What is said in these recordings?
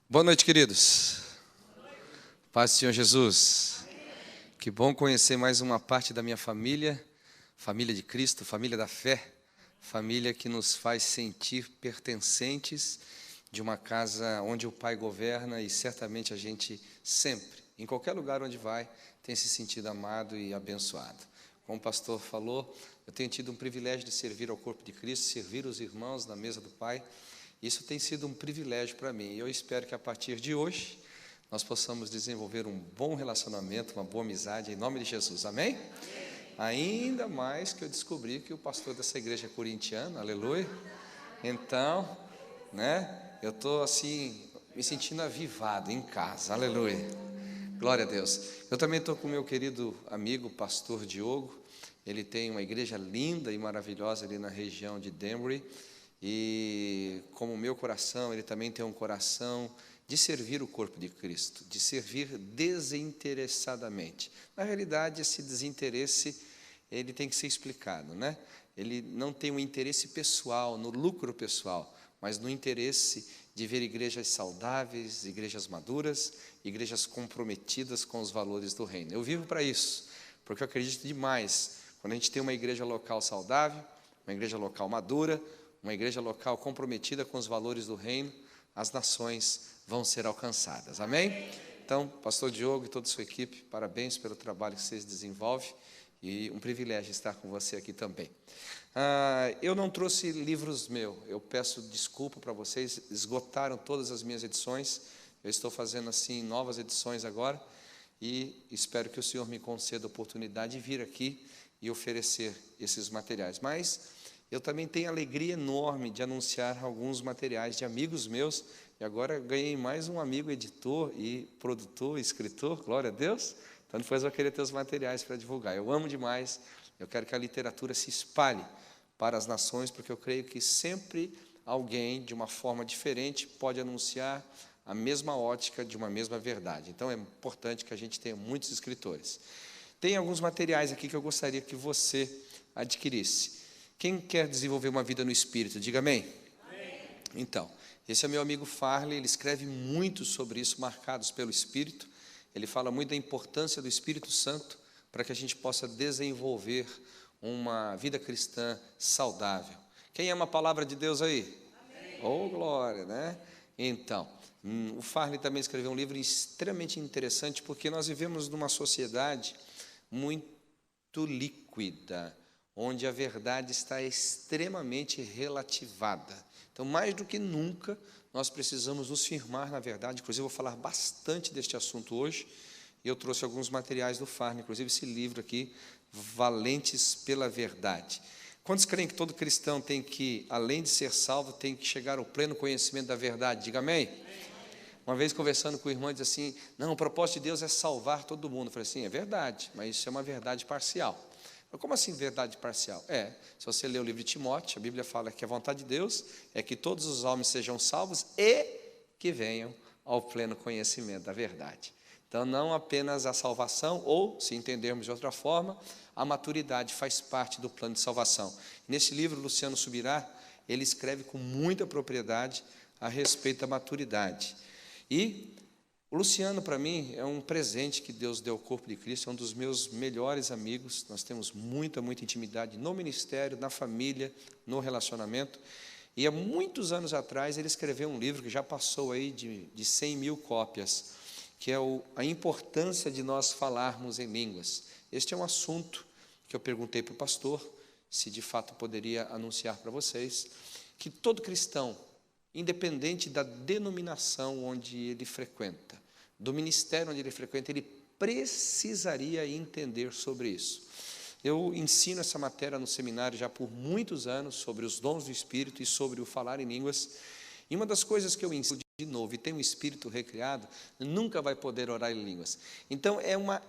Boa noite, queridos. Paz do Senhor Jesus. Que bom conhecer mais uma parte da minha família, família de Cristo, família da fé, família que nos faz sentir pertencentes de uma casa onde o Pai governa e certamente a gente sempre, em qualquer lugar onde vai, tem se sentido amado e abençoado. Como o pastor falou, eu tenho tido um privilégio de servir ao corpo de Cristo, servir os irmãos na mesa do Pai. Isso tem sido um privilégio para mim e eu espero que a partir de hoje nós possamos desenvolver um bom relacionamento, uma boa amizade, em nome de Jesus, amém? Ainda mais que eu descobri que o pastor dessa igreja é corintiano, aleluia. Então, eu estou assim, me sentindo avivado em casa, aleluia. Glória a Deus. Eu também estou com o meu querido amigo, pastor Diogo. Ele tem uma igreja linda e maravilhosa ali na região de Denver. E como o meu coração, ele também tem um coração de servir o corpo de Cristo, de servir desinteressadamente. Na realidade, esse desinteresse, ele tem que ser explicado, né? Ele não tem um interesse pessoal, no lucro pessoal, mas no interesse de ver igrejas saudáveis, igrejas maduras, igrejas comprometidas com os valores do reino. Eu vivo para isso, porque eu acredito demais, quando a gente tem uma igreja local saudável, uma igreja local madura, uma igreja local comprometida com os valores do reino, as nações vão ser alcançadas, amém? Então, pastor Diogo e toda a sua equipe, parabéns pelo trabalho que vocês desenvolvem e um privilégio estar com você aqui também. Eu não trouxe livros meus, eu peço desculpa para vocês, esgotaram todas as minhas edições, eu estou fazendo assim novas edições agora e espero que o Senhor me conceda a oportunidade de vir aqui e oferecer esses materiais, mas eu também tenho alegria enorme de anunciar alguns materiais de amigos meus, e agora ganhei mais um amigo editor e produtor, escritor, glória a Deus, então depois eu vou querer ter os materiais para divulgar. Eu amo demais, eu quero que a literatura se espalhe para as nações, porque eu creio que sempre alguém, de uma forma diferente, pode anunciar a mesma ótica de uma mesma verdade. Então é importante que a gente tenha muitos escritores. Tem alguns materiais aqui que eu gostaria que você adquirisse. Quem quer desenvolver uma vida no Espírito, diga amém. Amém. Então, esse é meu amigo Farley, ele escreve muito sobre isso, marcados pelo Espírito. Ele fala muito da importância do Espírito Santo para que a gente possa desenvolver uma vida cristã saudável. Quem ama a palavra de Deus aí? Amém. Oh, glória, né? Então, o Farley também escreveu um livro extremamente interessante, porque nós vivemos numa sociedade muito líquida, onde a verdade está extremamente relativada. Então, mais do que nunca, nós precisamos nos firmar na verdade. Inclusive, eu vou falar bastante deste assunto hoje, e eu trouxe alguns materiais do Farley, inclusive esse livro aqui, Valentes pela Verdade. Quantos creem que todo cristão tem que, além de ser salvo, tem que chegar ao pleno conhecimento da verdade? Diga amém. Uma vez conversando com o irmão, disse assim, não, o propósito de Deus é salvar todo mundo. Eu falei assim, é verdade, mas isso é uma verdade parcial. Como assim verdade parcial? Se você ler o livro de Timóteo, a Bíblia fala que a vontade de Deus é que todos os homens sejam salvos e que venham ao pleno conhecimento da verdade. Então, não apenas a salvação, ou, se entendermos de outra forma, a maturidade faz parte do plano de salvação. Nesse livro, Luciano Subirá, ele escreve com muita propriedade a respeito da maturidade. E o Luciano, para mim, é um presente que Deus deu ao corpo de Cristo, é um dos meus melhores amigos, nós temos muita intimidade no ministério, na família, no relacionamento, e há muitos anos atrás ele escreveu um livro que já passou aí de 100 mil cópias, que é a importância de nós falarmos em línguas. Este é um assunto que eu perguntei para o pastor, se de fato poderia anunciar para vocês, que todo cristão, independente da denominação onde ele frequenta, do ministério onde ele frequenta, ele precisaria entender sobre isso. Eu ensino essa matéria no seminário já por muitos anos, sobre os dons do Espírito e sobre o falar em línguas, e uma das coisas que eu ensino de novo, e tem um espírito recriado, nunca vai poder orar em línguas. Então, é uma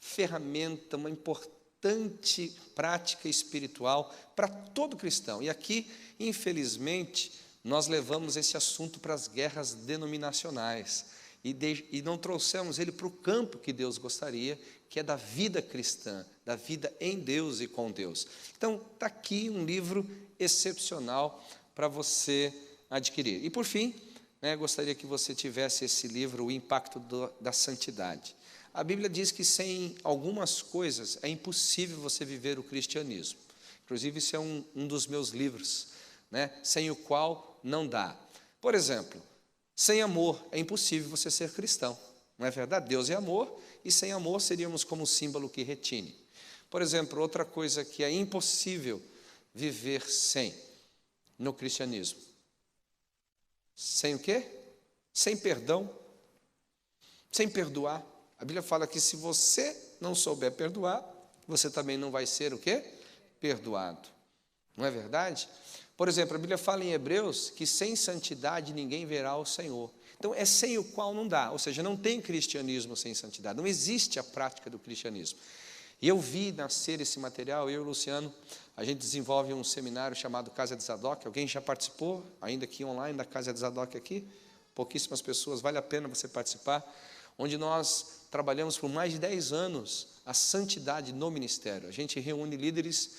ferramenta, uma importante prática espiritual para todo cristão. E aqui, infelizmente, nós levamos esse assunto para as guerras denominacionais e não trouxemos ele para o campo que Deus gostaria, que é da vida cristã, da vida em Deus e com Deus. Então, está aqui um livro excepcional para você adquirir. E, por fim, né, gostaria que você tivesse esse livro, O Impacto da Santidade. A Bíblia diz que sem algumas coisas é impossível você viver o cristianismo. Inclusive, isso é um dos meus livros, né, sem o qual não dá. Por exemplo, sem amor é impossível você ser cristão. Não é verdade? Deus é amor, e sem amor seríamos como um símbolo que retine. Por exemplo, outra coisa que é impossível viver sem no cristianismo. Sem o quê? Sem perdão, sem perdoar. A Bíblia fala que se você não souber perdoar, você também não vai ser o quê? Perdoado. Não é verdade? Por exemplo, a Bíblia fala em Hebreus que sem santidade ninguém verá o Senhor. Então, é sem o qual não dá, ou seja, não tem cristianismo sem santidade, não existe a prática do cristianismo. E eu vi nascer esse material, eu e o Luciano, a gente desenvolve um seminário chamado Casa de Zadok. Alguém já participou, ainda aqui online, da Casa de Zadok aqui? Pouquíssimas pessoas, vale a pena você participar, onde nós trabalhamos por mais de 10 anos a santidade no ministério. A gente reúne líderes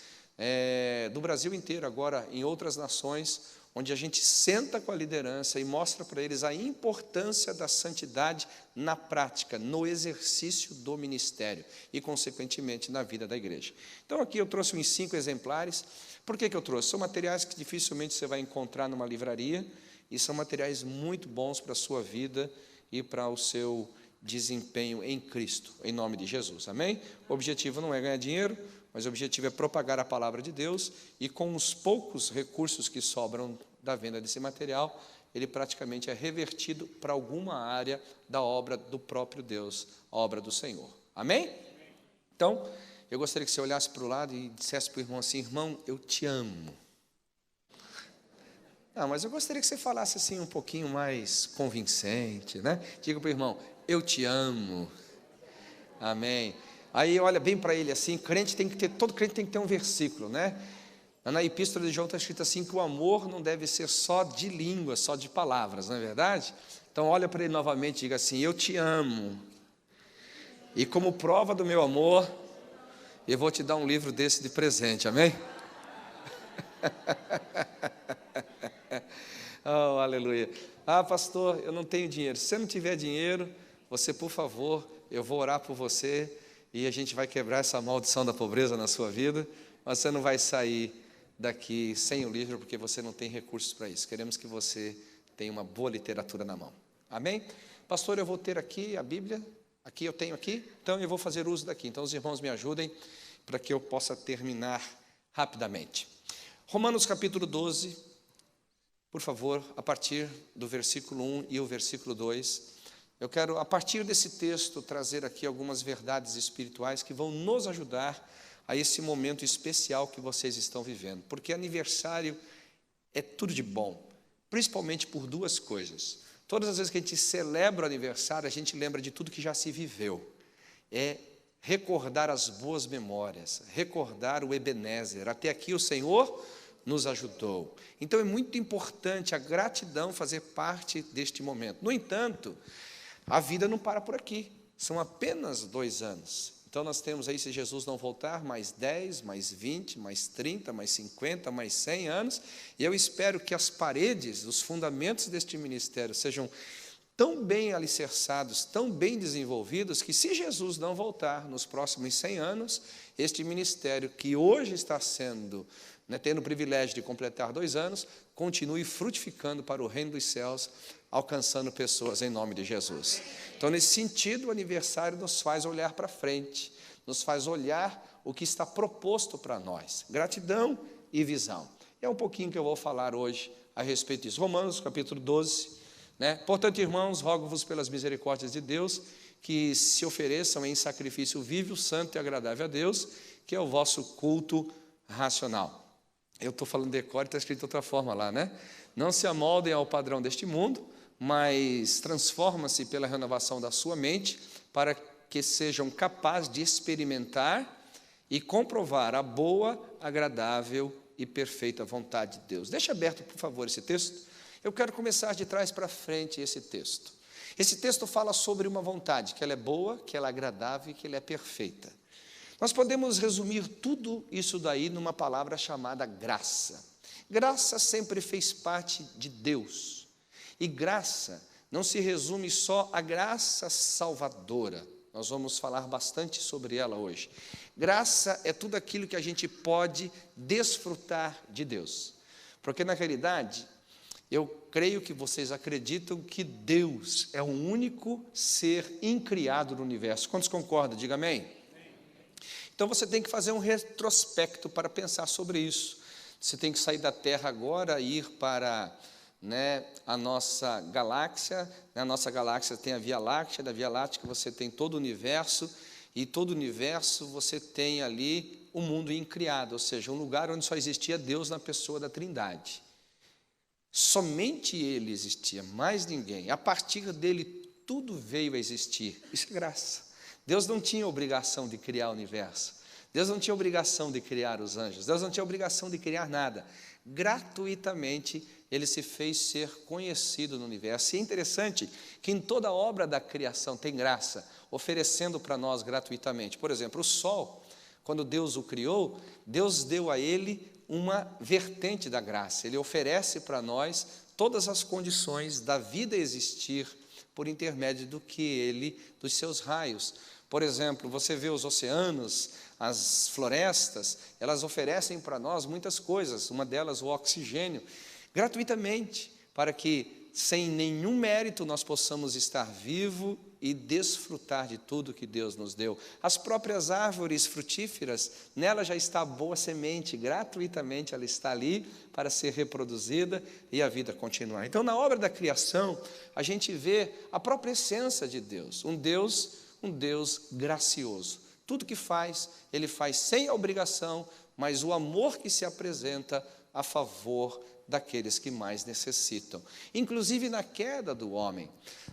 do Brasil inteiro, agora em outras nações, onde a gente senta com a liderança e mostra para eles a importância da santidade na prática, no exercício do ministério e, consequentemente, na vida da igreja. Então, aqui eu trouxe uns 5 exemplares. Por que eu trouxe? São materiais que dificilmente você vai encontrar numa livraria e são materiais muito bons para a sua vida e para o seu desempenho em Cristo, em nome de Jesus. Amém? O objetivo não é ganhar dinheiro, mas o objetivo é propagar a palavra de Deus, e com os poucos recursos que sobram da venda desse material, ele praticamente é revertido para alguma área da obra do próprio Deus, a obra do Senhor. Amém? Então, eu gostaria que você olhasse para o lado e dissesse para o irmão assim: irmão, eu te amo. Mas eu gostaria que você falasse assim um pouquinho mais convincente, né? Diga para o irmão: eu te amo. Amém. Aí olha bem para ele assim, todo crente tem que ter um versículo, né? Na epístola de João está escrito assim, que o amor não deve ser só de língua, só de palavras, não é verdade? Então olha para ele novamente e diga assim: eu te amo, e como prova do meu amor, eu vou te dar um livro desse de presente, amém? Oh, aleluia. Pastor, eu não tenho dinheiro. Se você não tiver dinheiro, você, por favor, eu vou orar por você, e a gente vai quebrar essa maldição da pobreza na sua vida, mas você não vai sair daqui sem o livro, porque você não tem recursos para isso. Queremos que você tenha uma boa literatura na mão. Amém? Pastor, eu vou ter aqui a Bíblia, aqui eu tenho aqui, então eu vou fazer uso daqui. Então os irmãos me ajudem para que eu possa terminar rapidamente. Romanos capítulo 12, por favor, a partir do versículo 1 e o versículo 2. Eu quero, a partir desse texto, trazer aqui algumas verdades espirituais que vão nos ajudar a esse momento especial que vocês estão vivendo. Porque aniversário é tudo de bom, principalmente por 2 coisas. Todas as vezes que a gente celebra o aniversário, a gente lembra de tudo que já se viveu. É recordar as boas memórias, recordar o Ebenezer. Até aqui o Senhor nos ajudou. Então é muito importante a gratidão fazer parte deste momento. No entanto, a vida não para por aqui, são apenas 2 anos. Então nós temos aí, se Jesus não voltar, mais 10, mais 20, mais 30, mais 50, mais 100 anos, e eu espero que as paredes, os fundamentos deste ministério sejam tão bem alicerçados, tão bem desenvolvidos, que se Jesus não voltar nos próximos 100 anos, este ministério que hoje está sendo, tendo o privilégio de completar 2 anos, continue frutificando para o reino dos céus, alcançando pessoas em nome de Jesus. Então, nesse sentido, o aniversário nos faz olhar para frente, nos faz olhar o que está proposto para nós, gratidão e visão. É um pouquinho que eu vou falar hoje a respeito disso. Romanos, capítulo 12, Portanto, irmãos, rogo-vos pelas misericórdias de Deus, que se ofereçam em sacrifício vivo, santo e agradável a Deus, que é o vosso culto racional. Eu estou falando decor, está escrito de outra forma lá, Não se amoldem ao padrão deste mundo, mas transforma-se pela renovação da sua mente, para que sejam capazes de experimentar e comprovar a boa, agradável e perfeita vontade de Deus. Deixa aberto, por favor, esse texto. Eu quero começar de trás para frente esse texto. Esse texto fala sobre uma vontade, que ela é boa, que ela é agradável e que ela é perfeita. Nós podemos resumir tudo isso daí numa palavra chamada graça. Graça sempre fez parte de Deus. E graça não se resume só à graça salvadora. Nós vamos falar bastante sobre ela hoje. Graça é tudo aquilo que a gente pode desfrutar de Deus. Porque, na realidade, eu creio que vocês acreditam que Deus é o único ser incriado no universo. Quantos concordam? Diga amém. Então, você tem que fazer um retrospecto para pensar sobre isso. Você tem que sair da Terra agora e ir para a nossa galáxia. Na nossa galáxia tem a Via Láctea, da Via Láctea você tem todo o universo, e todo o universo você tem ali o mundo incriado, ou seja, um lugar onde só existia Deus na pessoa da Trindade. Somente Ele existia, mais ninguém. A partir dele tudo veio a existir. Isso é graça. Deus não tinha obrigação de criar o universo. Deus não tinha obrigação de criar os anjos. Deus não tinha obrigação de criar nada. Gratuitamente Ele se fez ser conhecido no universo. E é interessante que em toda obra da criação tem graça, oferecendo para nós gratuitamente. Por exemplo, o sol, quando Deus o criou, Deus deu a ele uma vertente da graça. Ele oferece para nós todas as condições da vida existir por intermédio dos seus raios. Por exemplo, você vê os oceanos, as florestas, elas oferecem para nós muitas coisas, uma delas o oxigênio, gratuitamente, para que sem nenhum mérito nós possamos estar vivos e desfrutar de tudo que Deus nos deu. As próprias árvores frutíferas, nela já está a boa semente, gratuitamente ela está ali para ser reproduzida e a vida continuar. Então, na obra da criação, a gente vê a própria essência de Deus, um Deus gracioso. Tudo que faz, Ele faz sem a obrigação, mas o amor que se apresenta a favor daqueles que mais necessitam. Inclusive na queda do homem.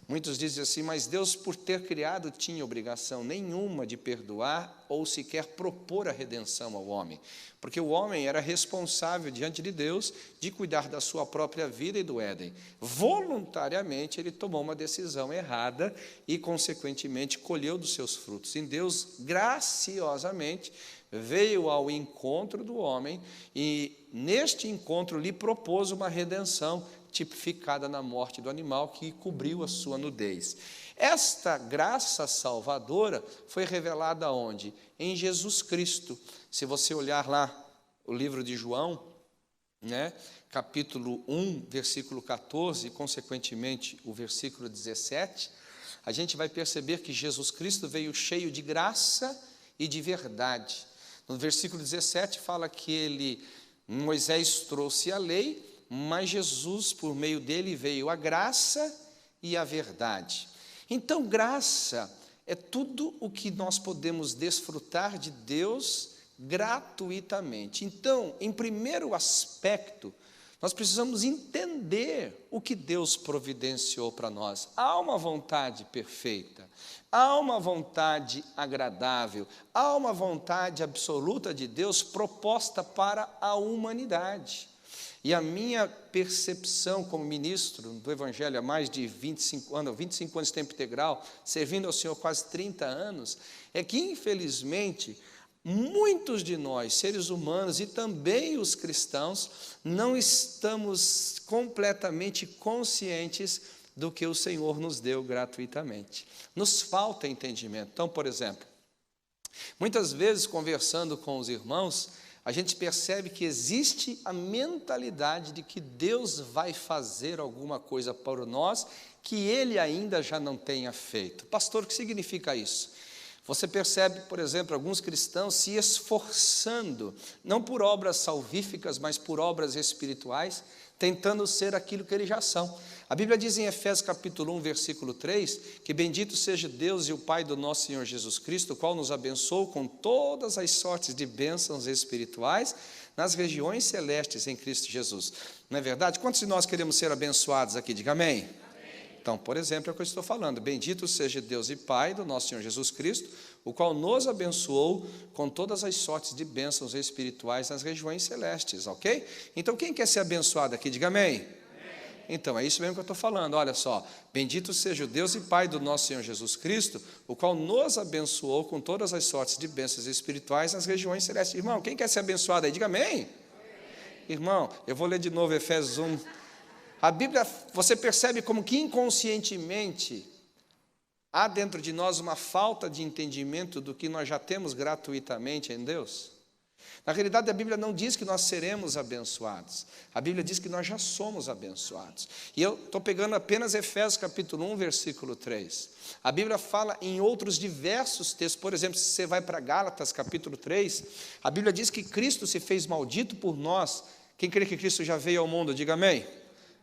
Muitos dizem assim, mas Deus, por ter criado, tinha obrigação nenhuma de perdoar ou sequer propor a redenção ao homem. Porque o homem era responsável diante de Deus de cuidar da sua própria vida e do Éden. Voluntariamente ele tomou uma decisão errada e, consequentemente, colheu dos seus frutos. E Deus, graciosamente, veio ao encontro do homem e, neste encontro, lhe propôs uma redenção tipificada na morte do animal que cobriu a sua nudez. Esta graça salvadora foi revelada onde? Em Jesus Cristo. Se você olhar lá o livro de João, capítulo 1, versículo 14, e consequentemente o versículo 17, a gente vai perceber que Jesus Cristo veio cheio de graça e de verdade. No versículo 17 fala que Moisés trouxe a lei, mas Jesus, por meio dele, veio a graça e a verdade. Então, graça é tudo o que nós podemos desfrutar de Deus gratuitamente. Então, em primeiro aspecto, nós precisamos entender o que Deus providenciou para nós. Há uma vontade perfeita, há uma vontade agradável, há uma vontade absoluta de Deus proposta para a humanidade. E a minha percepção como ministro do Evangelho há mais de 25 anos de tempo integral, servindo ao Senhor quase 30 anos, é que, infelizmente, muitos de nós, seres humanos e também os cristãos, não estamos completamente conscientes do que o Senhor nos deu gratuitamente. Nos falta entendimento. Então, por exemplo, muitas vezes conversando com os irmãos, a gente percebe que existe a mentalidade de que Deus vai fazer alguma coisa por nós que Ele ainda já não tenha feito. Pastor, o que significa isso? Você percebe, por exemplo, alguns cristãos se esforçando, não por obras salvíficas, mas por obras espirituais, tentando ser aquilo que eles já são. A Bíblia diz em Efésios capítulo 1, versículo 3, que bendito seja Deus e o Pai do nosso Senhor Jesus Cristo, o qual nos abençoou com todas as sortes de bênçãos espirituais nas regiões celestes em Cristo Jesus. Não é verdade? Quantos de nós queremos ser abençoados aqui? Diga amém. Então, por exemplo, é o que eu estou falando. Bendito seja Deus e Pai do nosso Senhor Jesus Cristo, o qual nos abençoou com todas as sortes de bênçãos espirituais nas regiões celestes, ok? Então, quem quer ser abençoado aqui? Diga amém. Então, é isso mesmo que eu estou falando, olha só. Bendito seja o Deus e Pai do nosso Senhor Jesus Cristo, o qual nos abençoou com todas as sortes de bênçãos espirituais nas regiões celestes. Irmão, quem quer ser abençoado aí? Diga amém. Irmão, eu vou ler de novo Efésios 1. A Bíblia, você percebe como que inconscientemente há dentro de nós uma falta de entendimento do que nós já temos gratuitamente em Deus? Na realidade, a Bíblia não diz que nós seremos abençoados. A Bíblia diz que nós já somos abençoados. E eu estou pegando apenas Efésios capítulo 1, versículo 3. A Bíblia fala em outros diversos textos. Por exemplo, se você vai para Gálatas capítulo 3, a Bíblia diz que Cristo se fez maldito por nós. Quem crê que Cristo já veio ao mundo, diga amém.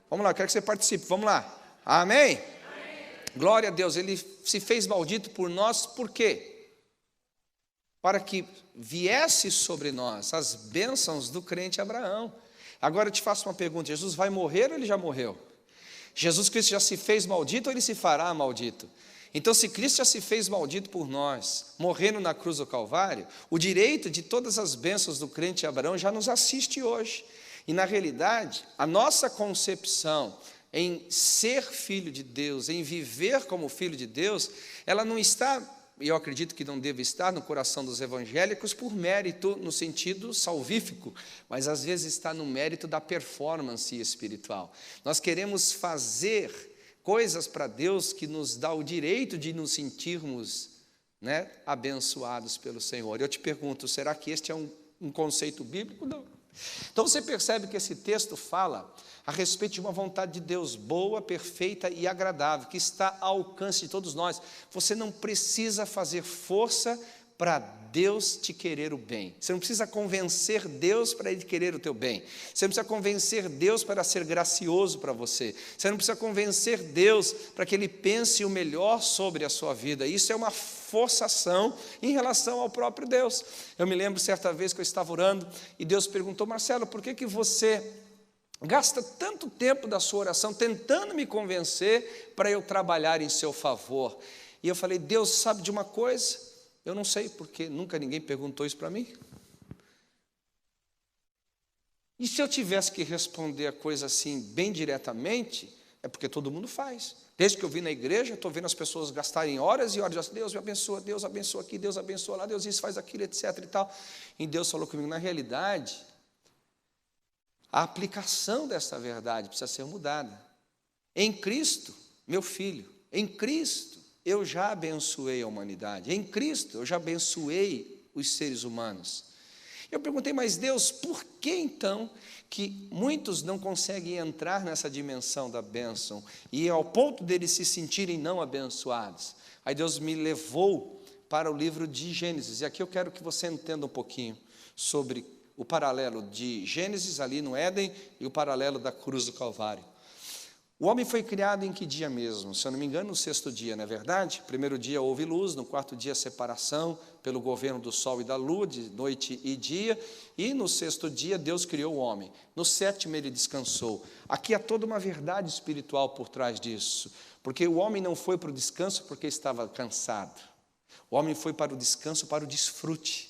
Vamos lá, eu quero que você participe, vamos lá. Amém? Amém. Glória a Deus, Ele se fez maldito por nós, por quê? Para que viesse sobre nós as bênçãos do crente Abraão. Agora eu te faço uma pergunta, Jesus vai morrer ou Ele já morreu? Jesus Cristo já se fez maldito ou Ele se fará maldito? Então, se Cristo já se fez maldito por nós, morrendo na cruz do Calvário, o direito de todas as bênçãos do crente Abraão já nos assiste hoje. E, na realidade, a nossa concepção em ser filho de Deus, em viver como filho de Deus, ela não está, e eu acredito que não deve estar no coração dos evangélicos por mérito no sentido salvífico, mas às vezes está no mérito da performance espiritual. Nós queremos fazer coisas para Deus que nos dá o direito de nos sentirmos, abençoados pelo Senhor. Eu te pergunto, será que este é um conceito bíblico? Não. Então você percebe que esse texto fala a respeito de uma vontade de Deus boa, perfeita e agradável, que está ao alcance de todos nós. Você não precisa fazer força para Deus te querer o bem. Você não precisa convencer Deus para Ele querer o teu bem. Você não precisa convencer Deus para ser gracioso para você. Você não precisa convencer Deus para que Ele pense o melhor sobre a sua vida. Isso é uma forçação em relação ao próprio Deus. Eu me lembro certa vez que eu estava orando e Deus perguntou: Marcelo, por que você gasta tanto tempo da sua oração tentando me convencer para eu trabalhar em seu favor? E eu falei: Deus, sabe de uma coisa? Eu não sei, porque nunca ninguém perguntou isso para mim. E se eu tivesse que responder a coisa assim, bem diretamente, é porque todo mundo faz. Desde que eu vim na igreja, estou vendo as pessoas gastarem horas e horas, Deus me abençoa, Deus abençoa aqui, Deus abençoa lá, Deus isso, faz aquilo, etc. e tal. E Deus falou comigo: na realidade, a aplicação dessa verdade precisa ser mudada. Em Cristo, meu filho, em Cristo, eu já abençoei a humanidade. Em Cristo, eu já abençoei os seres humanos. Eu perguntei: mas Deus, por que então que muitos não conseguem entrar nessa dimensão da bênção e ao ponto deles se sentirem não abençoados? Aí Deus me levou para o livro de Gênesis. E aqui eu quero que você entenda um pouquinho sobre o paralelo de Gênesis ali no Éden e o paralelo da cruz do Calvário. O homem foi criado em que dia mesmo? Se eu não me engano, no sexto dia, não é verdade? Primeiro dia houve luz, no quarto dia separação pelo governo do sol e da lua, de noite e dia, e no sexto dia Deus criou o homem. No sétimo ele descansou. Aqui há toda uma verdade espiritual por trás disso, porque o homem não foi para o descanso porque estava cansado. O homem foi para o descanso, para o desfrute.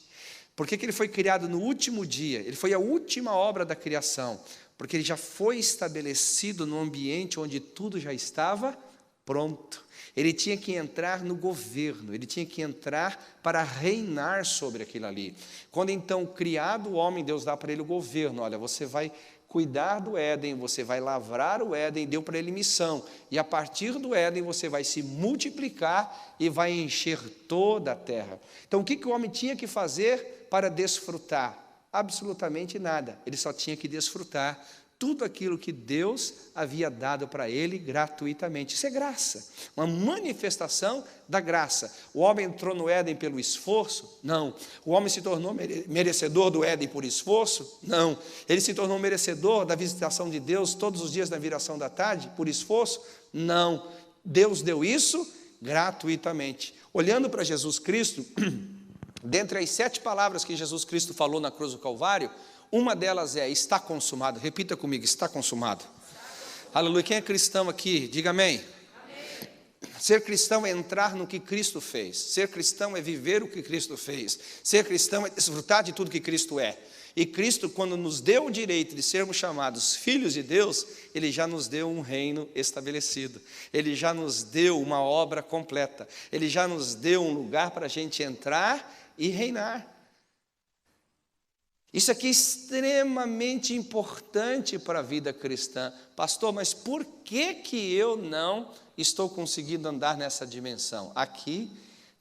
Por que ele foi criado no último dia? Ele foi a última obra da criação, porque ele já foi estabelecido no ambiente onde tudo já estava pronto. Ele tinha que entrar no governo, ele tinha que entrar para reinar sobre aquilo ali. Quando então criado o homem, Deus dá para ele o governo. Olha, você vai cuidar do Éden, você vai lavrar o Éden, deu para ele missão. E a partir do Éden você vai se multiplicar e vai encher toda a terra. Então o que o homem tinha que fazer para desfrutar? Absolutamente nada, ele só tinha que desfrutar tudo aquilo que Deus havia dado para ele gratuitamente. Isso é graça, uma manifestação da graça. O homem entrou no Éden pelo esforço? Não. O homem se tornou merecedor do Éden por esforço? Não. Ele se tornou merecedor da visitação de Deus todos os dias na viração da tarde por esforço? Não. Deus deu isso gratuitamente. Olhando para Jesus Cristo, dentre as 7 palavras que Jesus Cristo falou na cruz do Calvário, uma delas é: está consumado. Repita comigo: está consumado. Aleluia. Quem é cristão aqui? Diga amém. Amém. Ser cristão é entrar no que Cristo fez. Ser cristão é viver o que Cristo fez. Ser cristão é desfrutar de tudo que Cristo é. E Cristo, quando nos deu o direito de sermos chamados filhos de Deus, Ele já nos deu um reino estabelecido. Ele já nos deu uma obra completa. Ele já nos deu um lugar para a gente entrar e reinar. Isso aqui é extremamente importante para a vida cristã. Pastor, mas por que eu não estou conseguindo andar nessa dimensão? Aqui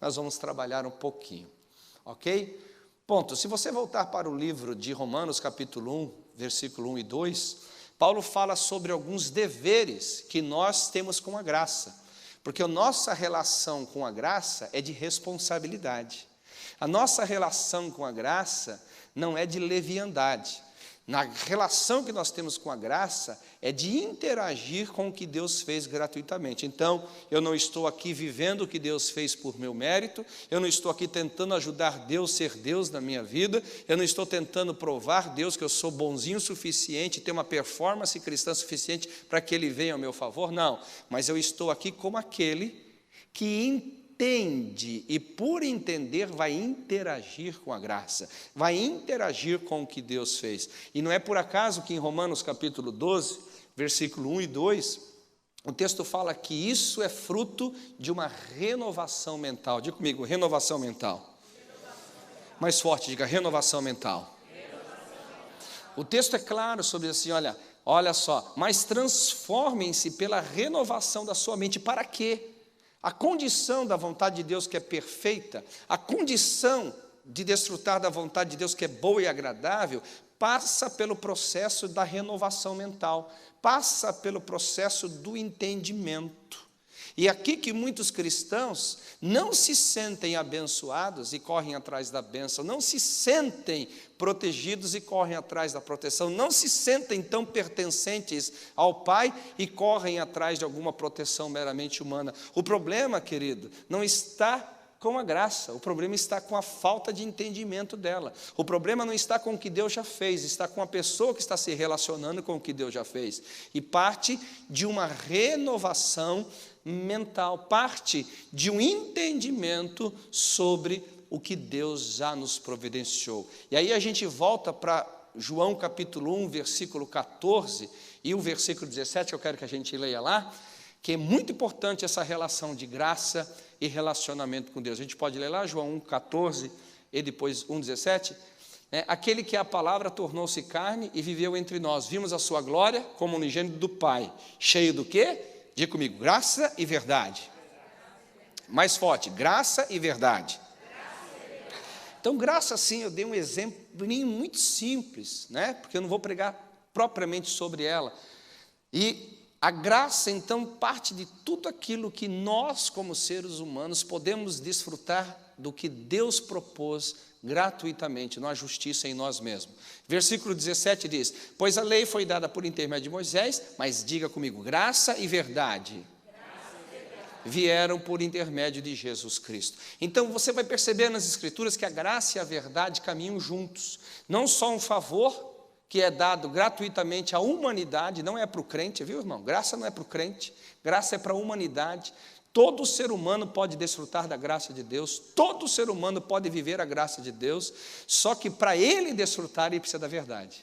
nós vamos trabalhar um pouquinho, ok? Ponto. Se você voltar para o livro de Romanos, capítulo 1, versículo 1 e 2, Paulo fala sobre alguns deveres que nós temos com a graça, porque a nossa relação com a graça é de responsabilidade. A nossa relação com a graça não é de leviandade. Na relação que nós temos com a graça é de interagir com o que Deus fez gratuitamente. Então, eu não estou aqui vivendo o que Deus fez por meu mérito, eu não estou aqui tentando ajudar Deus a ser Deus na minha vida, eu não estou tentando provar Deus que eu sou bonzinho o suficiente, ter uma performance cristã suficiente para que Ele venha ao meu favor, não. Mas eu estou aqui como aquele que entende e, por entender, vai interagir com a graça, vai interagir com o que Deus fez. E não é por acaso que em Romanos capítulo 12, versículo 1 e 2, o texto fala que isso é fruto de uma renovação mental. Diga comigo, renovação mental. Mais forte, diga, renovação mental. O texto é claro sobre assim, olha só, mas transformem-se pela renovação da sua mente. Para quê? A condição da vontade de Deus que é perfeita, a condição de desfrutar da vontade de Deus que é boa e agradável, passa pelo processo da renovação mental, passa pelo processo do entendimento. E aqui que muitos cristãos não se sentem abençoados e correm atrás da bênção, não se sentem protegidos e correm atrás da proteção, não se sentem tão pertencentes ao Pai e correm atrás de alguma proteção meramente humana. O problema, querido, não está com a graça, o problema está com a falta de entendimento dela. O problema não está com o que Deus já fez, está com a pessoa que está se relacionando com o que Deus já fez. E parte de uma renovação mental, parte de um entendimento sobre o que Deus já nos providenciou. E aí a gente volta para João capítulo 1, versículo 14 e o versículo 17, eu quero que a gente leia lá, que é muito importante essa relação de graça e relacionamento com Deus. A gente pode ler lá, João 1, 14 e depois 1, 17. Aquele que a palavra tornou-se carne e viveu entre nós. Vimos a sua glória como unigênito do Pai. Cheio do quê? Diga comigo, graça e verdade. Mais forte, graça e verdade. Então, graça, sim, eu dei um exemplo muito simples, porque eu não vou pregar propriamente sobre ela. E a graça, então, parte de tudo aquilo que nós, como seres humanos, podemos desfrutar do que Deus propôs gratuitamente, na justiça em nós mesmos. Versículo 17 diz, pois a lei foi dada por intermédio de Moisés, mas diga comigo, graça e verdade vieram por intermédio de Jesus Cristo. Então, você vai perceber nas Escrituras que a graça e a verdade caminham juntos. Não só um favor que é dado gratuitamente à humanidade, não é para o crente, viu, irmão? Graça não é para o crente, graça é para a humanidade. Todo ser humano pode desfrutar da graça de Deus, todo ser humano pode viver a graça de Deus, só que para ele desfrutar, ele precisa da verdade.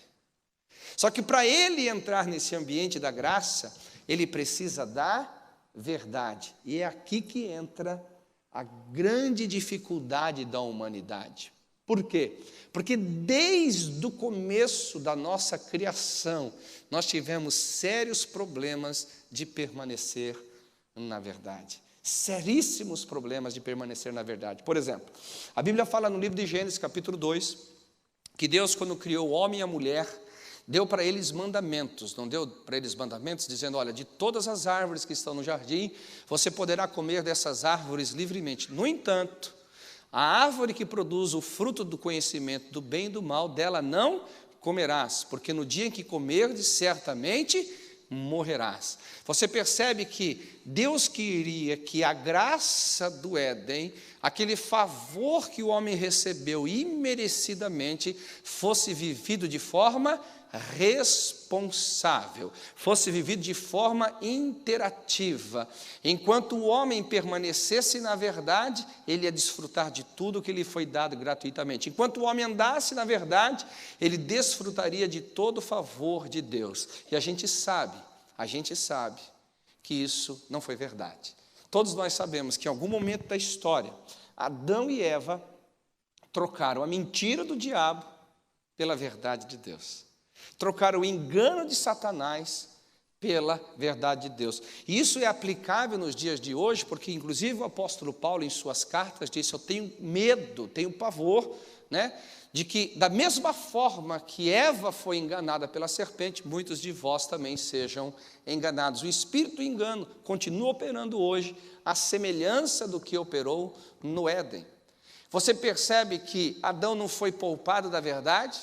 Só que para ele entrar nesse ambiente da graça, ele precisa da verdade. E é aqui que entra a grande dificuldade da humanidade. Por quê? Porque desde o começo da nossa criação, nós tivemos sérios problemas de permanecer na verdade. Seríssimos problemas de permanecer na verdade. Por exemplo, a Bíblia fala no livro de Gênesis, capítulo 2, que Deus, quando criou o homem e a mulher, deu para eles mandamentos. Não deu para eles mandamentos dizendo, olha, de todas as árvores que estão no jardim, você poderá comer dessas árvores livremente. No entanto, a árvore que produz o fruto do conhecimento do bem e do mal, dela não comerás, porque no dia em que comerdes, certamente morrerás. Você percebe que Deus queria que a graça do Éden, aquele favor que o homem recebeu imerecidamente, fosse vivido de forma responsável, fosse vivido de forma interativa. Enquanto o homem permanecesse na verdade, ele ia desfrutar de tudo que lhe foi dado gratuitamente. Enquanto o homem andasse na verdade, ele desfrutaria de todo o favor de Deus. E a gente sabe que isso não foi verdade. Todos nós sabemos que em algum momento da história, Adão e Eva trocaram a mentira do diabo pela verdade de Deus. Trocaram o engano de Satanás pela verdade de Deus. E isso é aplicável nos dias de hoje, porque inclusive o apóstolo Paulo em suas cartas disse: eu tenho medo, tenho pavor, de que da mesma forma que Eva foi enganada pela serpente, muitos de vós também sejam enganados. O espírito do engano continua operando hoje, à semelhança do que operou no Éden. Você percebe que Adão não foi poupado da verdade,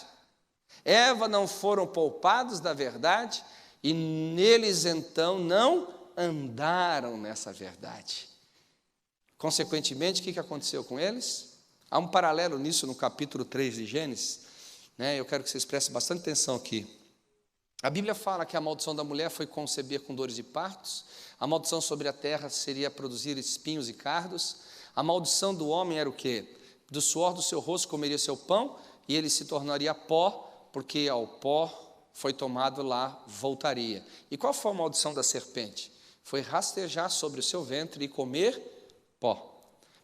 Eva não foram poupados da verdade, e neles então não andaram nessa verdade. Consequentemente, o que aconteceu com eles? Há um paralelo nisso no capítulo 3 de Gênesis, eu quero que vocês prestem bastante atenção aqui. A Bíblia fala que a maldição da mulher foi conceber com dores de partos, a maldição sobre a terra seria produzir espinhos e cardos, a maldição do homem era o quê? Do suor do seu rosto comeria seu pão, e ele se tornaria pó, porque ao pó foi tomado lá, voltaria. E qual foi a maldição da serpente? Foi rastejar sobre o seu ventre e comer pó.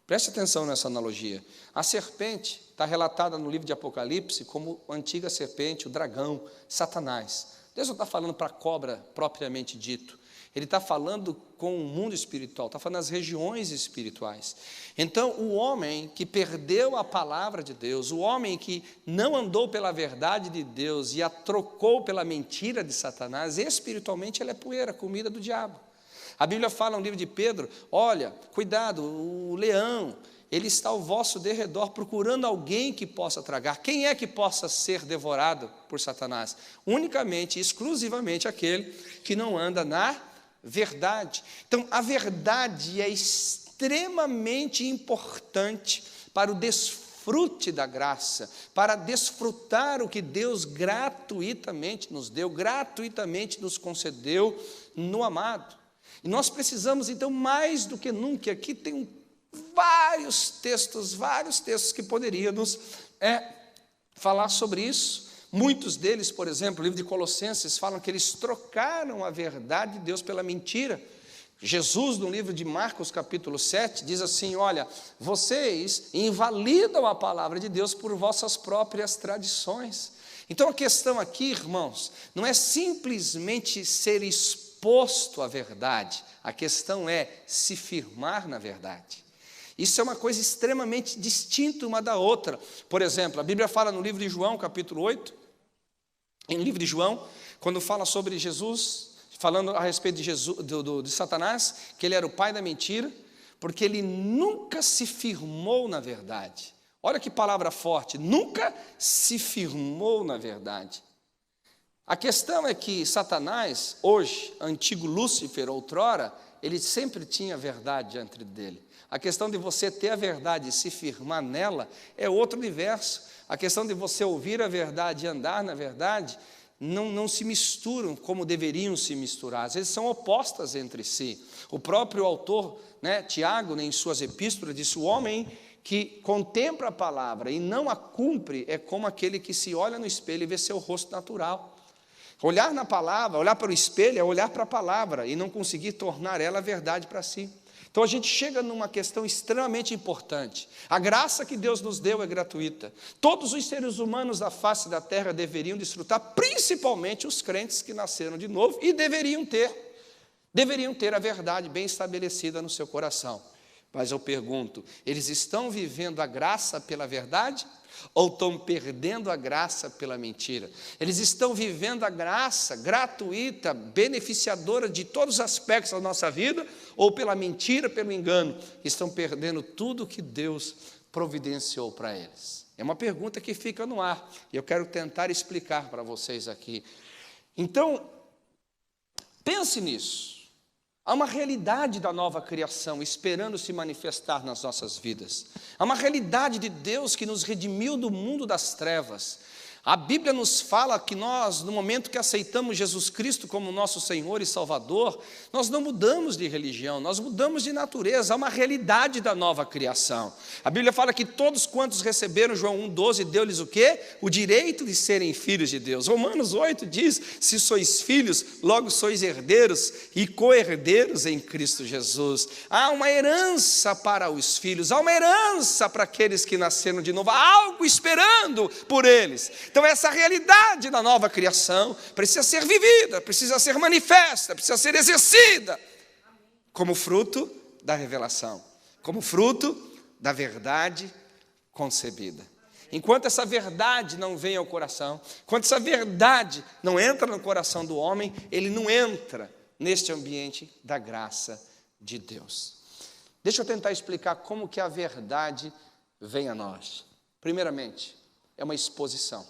Preste atenção nessa analogia. A serpente está relatada no livro de Apocalipse como a antiga serpente, o dragão, Satanás. Deus não está falando para a cobra propriamente dito. Ele está falando com o mundo espiritual, está falando das regiões espirituais. Então, o homem que perdeu a palavra de Deus, o homem que não andou pela verdade de Deus e a trocou pela mentira de Satanás, espiritualmente ele é poeira, comida do diabo. A Bíblia fala no livro de Pedro: olha, cuidado, o leão, ele está ao vosso derredor procurando alguém que possa tragar. Quem é que possa ser devorado por Satanás? Unicamente, exclusivamente aquele que não anda na verdade. Então, a verdade é extremamente importante para o desfrute da graça, para desfrutar o que Deus gratuitamente nos deu, gratuitamente nos concedeu no amado. E nós precisamos, então, mais do que nunca, aqui tem vários textos que poderiam nos falar sobre isso. Muitos deles, por exemplo, o livro de Colossenses, falam que eles trocaram a verdade de Deus pela mentira. Jesus, no livro de Marcos, capítulo 7, diz assim: olha, vocês invalidam a palavra de Deus por vossas próprias tradições. Então a questão aqui, irmãos, não é simplesmente ser exposto à verdade, a questão é se firmar na verdade. Isso é uma coisa extremamente distinta uma da outra. Por exemplo, a Bíblia fala no livro de João, capítulo 8, em livro de João, quando fala sobre Jesus, falando a respeito de, de Satanás, que ele era o pai da mentira, porque ele nunca se firmou na verdade. Olha que palavra forte, nunca se firmou na verdade. A questão é que Satanás, hoje, antigo Lúcifer, outrora, ele sempre tinha a verdade diante dele. A questão de você ter a verdade e se firmar nela é outro universo. A questão de você ouvir a verdade e andar na verdade não se misturam como deveriam se misturar. Às vezes são opostas entre si. O próprio autor, Tiago, em suas epístolas, disse: o homem que contempla a palavra e não a cumpre é como aquele que se olha no espelho e vê seu rosto natural. Olhar na palavra, olhar para o espelho é olhar para a palavra e não conseguir tornar ela verdade para si. Então a gente chega numa questão extremamente importante. A graça que Deus nos deu é gratuita. Todos os seres humanos da face da terra deveriam desfrutar, principalmente os crentes que nasceram de novo, e deveriam ter a verdade bem estabelecida no seu coração. Mas eu pergunto, eles estão vivendo a graça pela verdade? Ou estão perdendo a graça pela mentira? Eles estão vivendo a graça gratuita, beneficiadora de todos os aspectos da nossa vida, ou pela mentira, pelo engano, estão perdendo tudo que Deus providenciou para eles? É uma pergunta que fica no ar, e eu quero tentar explicar para vocês aqui. Então, pense nisso. Há uma realidade da nova criação esperando se manifestar nas nossas vidas. Há uma realidade de Deus que nos redimiu do mundo das trevas. A Bíblia nos fala que nós, no momento que aceitamos Jesus Cristo como nosso Senhor e Salvador, nós não mudamos de religião, nós mudamos de natureza. Há uma realidade da nova criação. A Bíblia fala que todos quantos receberam, João 1,12, deu-lhes o quê? O direito de serem filhos de Deus. Romanos 8 diz: se sois filhos, logo sois herdeiros e co-herdeiros em Cristo Jesus. Há uma herança para os filhos, há uma herança para aqueles que nasceram de novo, há algo esperando por eles. Então essa realidade da nova criação precisa ser vivida, precisa ser manifesta, precisa ser exercida como fruto da revelação, como fruto da verdade concebida. Enquanto essa verdade não vem ao coração, enquanto essa verdade não entra no coração do homem, ele não entra neste ambiente da graça de Deus. Deixa eu tentar explicar como que a verdade vem a nós. Primeiramente, é uma exposição.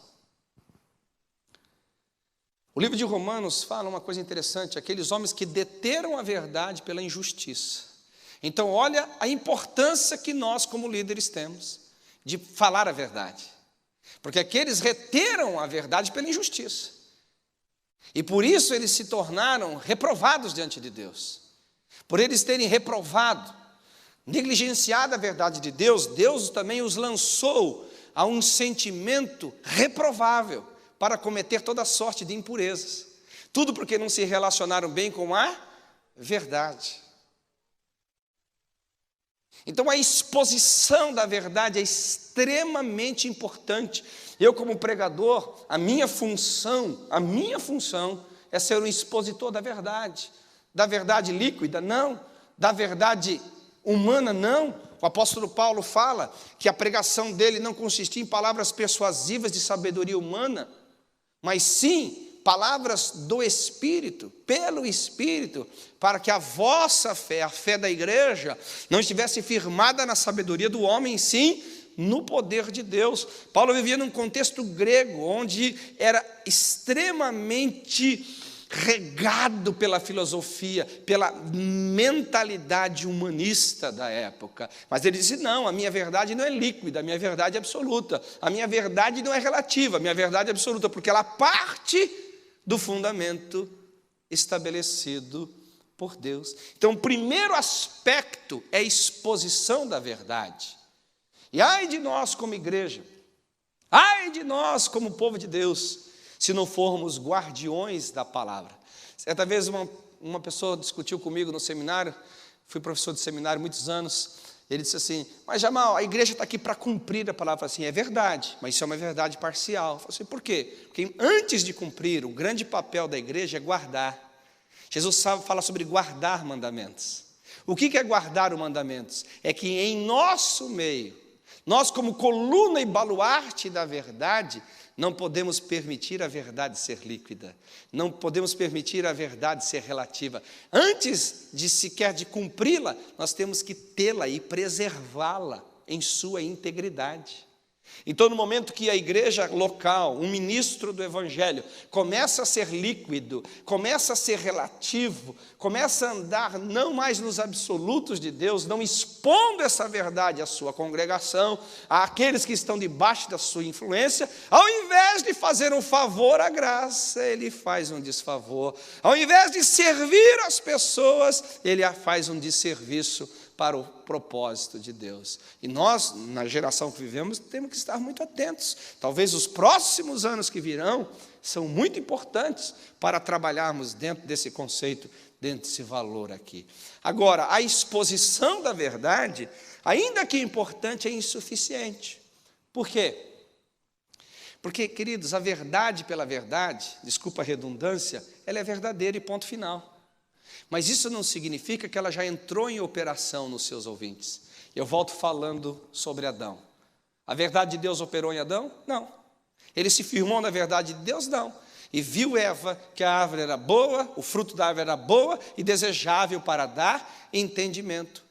O livro de Romanos fala uma coisa interessante, aqueles homens que deteram a verdade pela injustiça. Então, olha a importância que nós, como líderes, temos de falar a verdade. Porque aqueles reteram a verdade pela injustiça. E por isso eles se tornaram reprovados diante de Deus. Por eles terem reprovado, negligenciado a verdade de Deus, Deus também os lançou a um sentimento reprovável para cometer toda sorte de impurezas. Tudo porque não se relacionaram bem com a verdade. Então a exposição da verdade é extremamente importante. Eu, como pregador, a minha função é ser um expositor da verdade líquida, não, da verdade humana, não. O apóstolo Paulo fala que a pregação dele não consistia em palavras persuasivas de sabedoria humana, mas sim palavras do Espírito, pelo Espírito, para que a vossa fé, a fé da igreja, não estivesse firmada na sabedoria do homem, sim no poder de Deus. Paulo vivia num contexto grego, onde era extremamente regado pela filosofia, pela mentalidade humanista da época. Mas ele disse, não, a minha verdade não é líquida, a minha verdade é absoluta. A minha verdade não é relativa, a minha verdade é absoluta, porque ela parte do fundamento estabelecido por Deus. Então, o primeiro aspecto é a exposição da verdade. E ai de nós como igreja, ai de nós como povo de Deus, se não formos guardiões da palavra. Certa vez uma pessoa discutiu comigo no seminário, fui professor de seminário há muitos anos, ele disse assim, mas Jamal, a igreja está aqui para cumprir a palavra. Assim, é verdade, mas isso é uma verdade parcial. Eu falei assim, por quê? Porque antes de cumprir, o grande papel da igreja é guardar. Jesus fala sobre guardar mandamentos. O que é guardar os mandamentos? É que em nosso meio, nós como coluna e baluarte da verdade, não podemos permitir a verdade ser líquida, não podemos permitir a verdade ser relativa. Antes de sequer de cumpri-la, nós temos que tê-la e preservá-la em sua integridade. Então, no momento que a igreja local, um ministro do evangelho, começa a ser líquido, começa a ser relativo, começa a andar não mais nos absolutos de Deus, não expondo essa verdade à sua congregação, àqueles que estão debaixo da sua influência, ao invés de fazer um favor à graça, ele faz um desfavor. Ao invés de servir as pessoas, ele faz um desserviço para o propósito de Deus. E nós, na geração que vivemos, temos que estar muito atentos. Talvez os próximos anos que virão são muito importantes para trabalharmos dentro desse conceito, dentro desse valor aqui. Agora, a exposição da verdade, ainda que importante, é insuficiente. Por quê? Porque, queridos, a verdade pela verdade, desculpa a redundância, ela é verdadeira e ponto final. Mas isso não significa que ela já entrou em operação nos seus ouvintes. Eu volto falando sobre Adão. A verdade de Deus operou em Adão? Não. Ele se firmou na verdade de Deus? Não. E viu Eva que a árvore era boa, o fruto da árvore era boa e desejável para dar entendimento.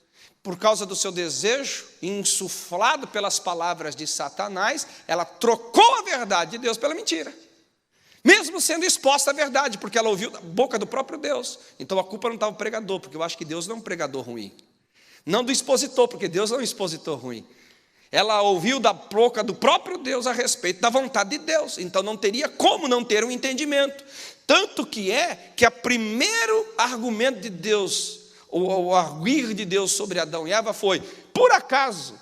Por causa do seu desejo, insuflado pelas palavras de Satanás, ela trocou a verdade de Deus pela mentira. Mesmo sendo exposta à verdade, porque ela ouviu da boca do próprio Deus. Então a culpa não estava do pregador, porque eu acho que Deus não é um pregador ruim. Não do expositor, porque Deus não é um expositor ruim. Ela ouviu da boca do próprio Deus a respeito da vontade de Deus. Então não teria como não ter um entendimento. Tanto que o primeiro argumento de Deus, o arguir de Deus sobre Adão e Eva foi, por acaso,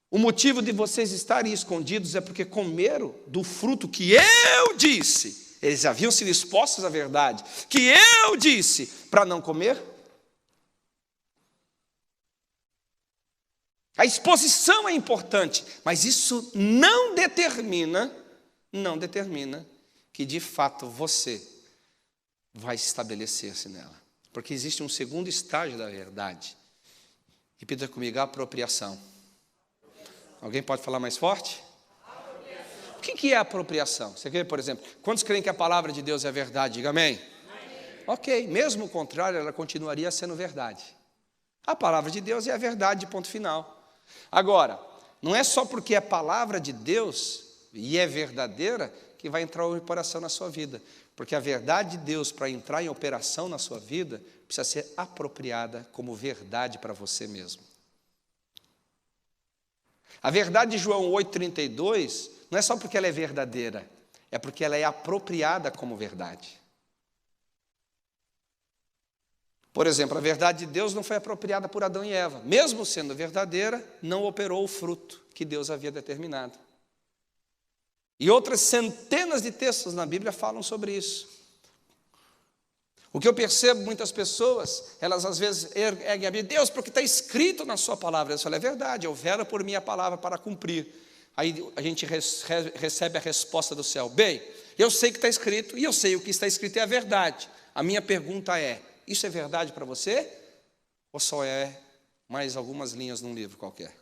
o motivo de vocês estarem escondidos é porque comeram do fruto que eu disse. Eles haviam sido expostos à verdade, que eu disse para não comer. A exposição é importante, mas isso não determina não determina que de fato você vai estabelecer-se nela. Porque existe um segundo estágio da verdade. Repita comigo, a apropriação. Alguém pode falar mais forte? Apropriação. O que é apropriação? Você quer, por exemplo, quantos creem que a palavra de Deus é verdade? Diga amém. Amém. Ok, mesmo o contrário, ela continuaria sendo verdade. A palavra de Deus é a verdade, ponto final. Agora, não é só porque é palavra de Deus e é verdadeira que vai entrar em operação na sua vida. Porque a verdade de Deus, para entrar em operação na sua vida, precisa ser apropriada como verdade para você mesmo. A verdade de João 8,32 não é só porque ela é verdadeira, é porque ela é apropriada como verdade. Por exemplo, a verdade de Deus não foi apropriada por Adão e Eva. Mesmo sendo verdadeira, não operou o fruto que Deus havia determinado. E outras centenas de textos na Bíblia falam sobre isso. O que eu percebo, muitas pessoas, elas às vezes erguem a Bíblia, Deus, porque está escrito na sua palavra. Eu falo, é verdade, eu velo por minha palavra para cumprir. Aí a gente recebe a resposta do céu, bem, eu sei que está escrito, e eu sei o que está escrito é a verdade. A minha pergunta é, isso é verdade para você? Ou só é mais algumas linhas num livro qualquer?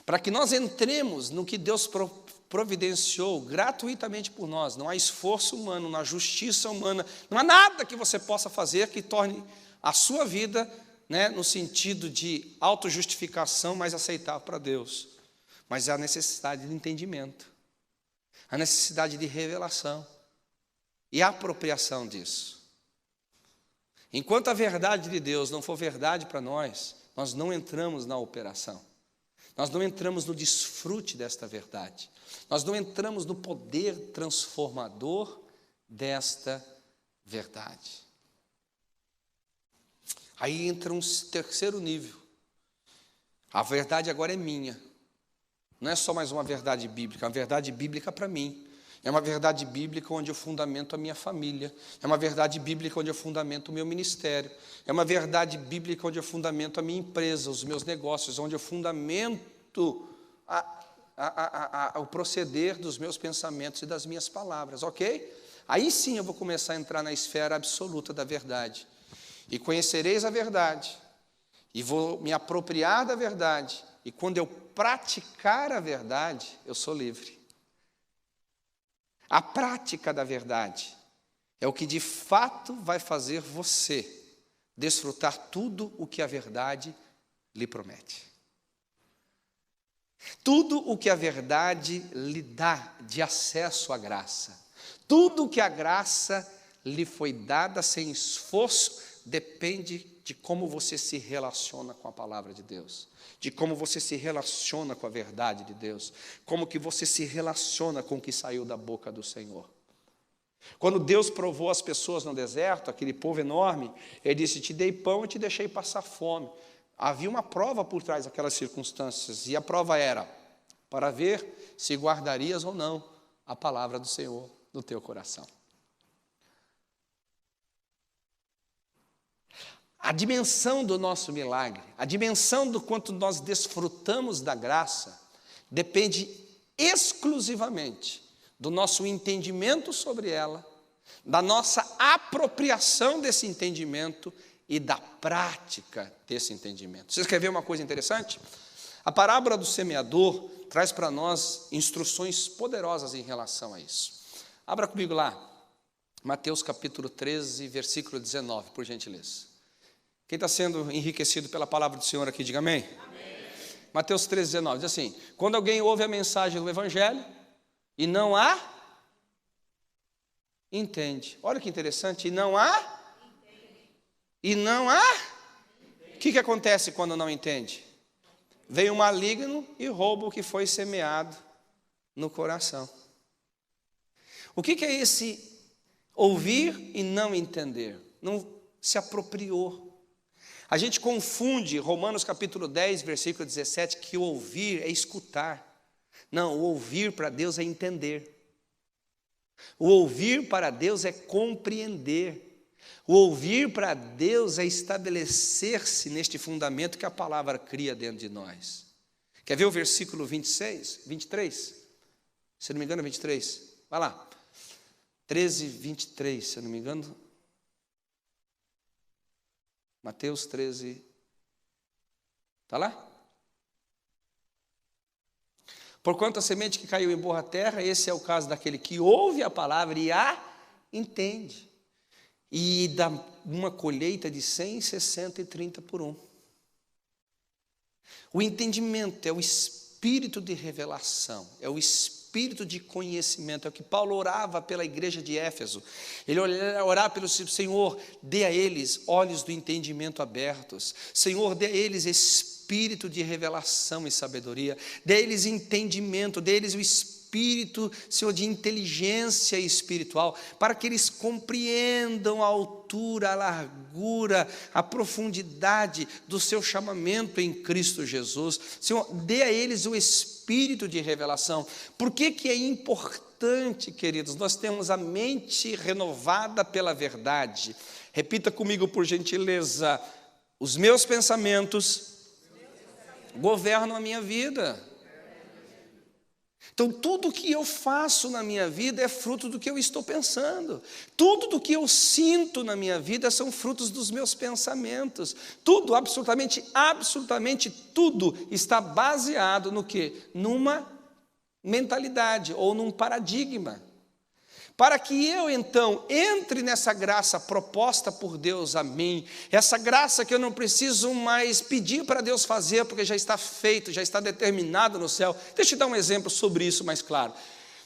Para que nós entremos no que Deus providenciou gratuitamente por nós, não há esforço humano, não há justiça humana, não há nada que você possa fazer que torne a sua vida, no sentido de autojustificação mais aceitável para Deus. Mas há necessidade de entendimento, a necessidade de revelação e apropriação disso. Enquanto a verdade de Deus não for verdade para nós não entramos na operação. Nós não entramos no desfrute desta verdade. Nós não entramos no poder transformador desta verdade. Aí entra um terceiro nível. A verdade agora é minha. Não é só mais uma verdade bíblica, é uma verdade bíblica para mim. É uma verdade bíblica onde eu fundamento a minha família. É uma verdade bíblica onde eu fundamento o meu ministério. É uma verdade bíblica onde eu fundamento a minha empresa, os meus negócios, onde eu fundamento o proceder dos meus pensamentos e das minhas palavras, ok? Aí sim eu vou começar a entrar na esfera absoluta da verdade. E conhecereis a verdade, e vou me apropriar da verdade, e quando eu praticar a verdade, eu sou livre. A prática da verdade é o que de fato vai fazer você desfrutar tudo o que a verdade lhe promete. Tudo o que a verdade lhe dá de acesso à graça. Tudo o que a graça lhe foi dada sem esforço depende de como você se relaciona com a palavra de Deus, de como você se relaciona com a verdade de Deus, como que você se relaciona com o que saiu da boca do Senhor. Quando Deus provou as pessoas no deserto, aquele povo enorme, Ele disse, te dei pão e te deixei passar fome. Havia uma prova por trás daquelas circunstâncias, e a prova era para ver se guardarias ou não a palavra do Senhor no teu coração. A dimensão do nosso milagre, a dimensão do quanto nós desfrutamos da graça, depende exclusivamente do nosso entendimento sobre ela, da nossa apropriação desse entendimento e da prática desse entendimento. Vocês querem ver uma coisa interessante? A parábola do semeador traz para nós instruções poderosas em relação a isso. Abra comigo lá, Mateus capítulo 13, versículo 19, por gentileza. Quem está sendo enriquecido pela palavra do Senhor aqui, diga amém. Amém. Mateus 13, 19, diz assim, quando alguém ouve a mensagem do Evangelho e não a entende. Olha que interessante, O que acontece quando não entende? Vem o maligno e rouba o que foi semeado no coração. O que é esse ouvir e não entender? Não se apropriou. A gente confunde Romanos capítulo 10, versículo 17, que o ouvir é escutar. Não, o ouvir para Deus é entender. O ouvir para Deus é compreender. O ouvir para Deus é estabelecer-se neste fundamento que a palavra cria dentro de nós. Quer ver o versículo 23? Se eu não me engano, 23. Vai lá. 13, 23, se eu não me engano. Mateus 13. Está lá? Porquanto a semente que caiu em boa terra, esse é o caso daquele que ouve a palavra e a entende. E dá uma colheita de 100, 60 e 30 por um. O entendimento é o espírito de revelação, é o espírito de conhecimento, é o que Paulo orava pela igreja de Éfeso. Ele orava pelo Senhor, dê a eles olhos do entendimento abertos. Senhor, dê a eles espírito de revelação e sabedoria. Dê a eles entendimento, dê a eles o espírito, Senhor, de inteligência espiritual, para que eles compreendam a altura, a largura, a profundidade do seu chamamento em Cristo Jesus. Senhor, dê a eles o espírito de revelação. Por que é importante, queridos, nós temos a mente renovada pela verdade? Repita comigo, por gentileza: os meus pensamentos governam a minha vida. Então, tudo que eu faço na minha vida é fruto do que eu estou pensando. Tudo do que eu sinto na minha vida são frutos dos meus pensamentos. Tudo, absolutamente tudo está baseado no quê? Numa mentalidade ou num paradigma. Para que eu, então, entre nessa graça proposta por Deus a mim, essa graça que eu não preciso mais pedir para Deus fazer, porque já está feito, já está determinado no céu. Deixa eu dar um exemplo sobre isso mais claro.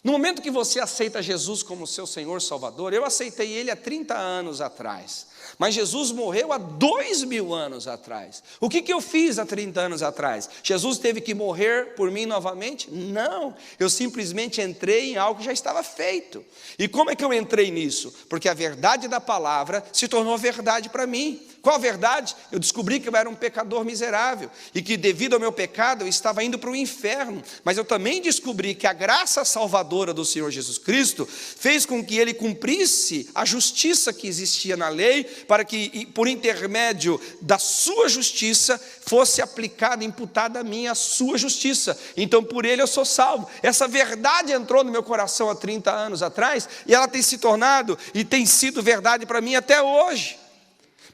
No momento que você aceita Jesus como seu Senhor Salvador, eu aceitei Ele há 30 anos atrás, mas Jesus morreu há 2000 anos atrás. O que eu fiz há 30 anos atrás? Jesus teve que morrer por mim novamente? Não, eu simplesmente entrei em algo que já estava feito. E como é que eu entrei nisso? Porque a verdade da palavra se tornou verdade para mim. Qual a verdade? Eu descobri que eu era um pecador miserável e que devido ao meu pecado eu estava indo para o inferno, mas eu também descobri que a graça salvadora do Senhor Jesus Cristo fez com que Ele cumprisse a justiça que existia na lei, para que por intermédio da sua justiça fosse aplicada, imputada a mim a sua justiça. Então por Ele eu sou salvo. Essa verdade entrou no meu coração há 30 anos atrás e ela tem se tornado e tem sido verdade para mim até hoje.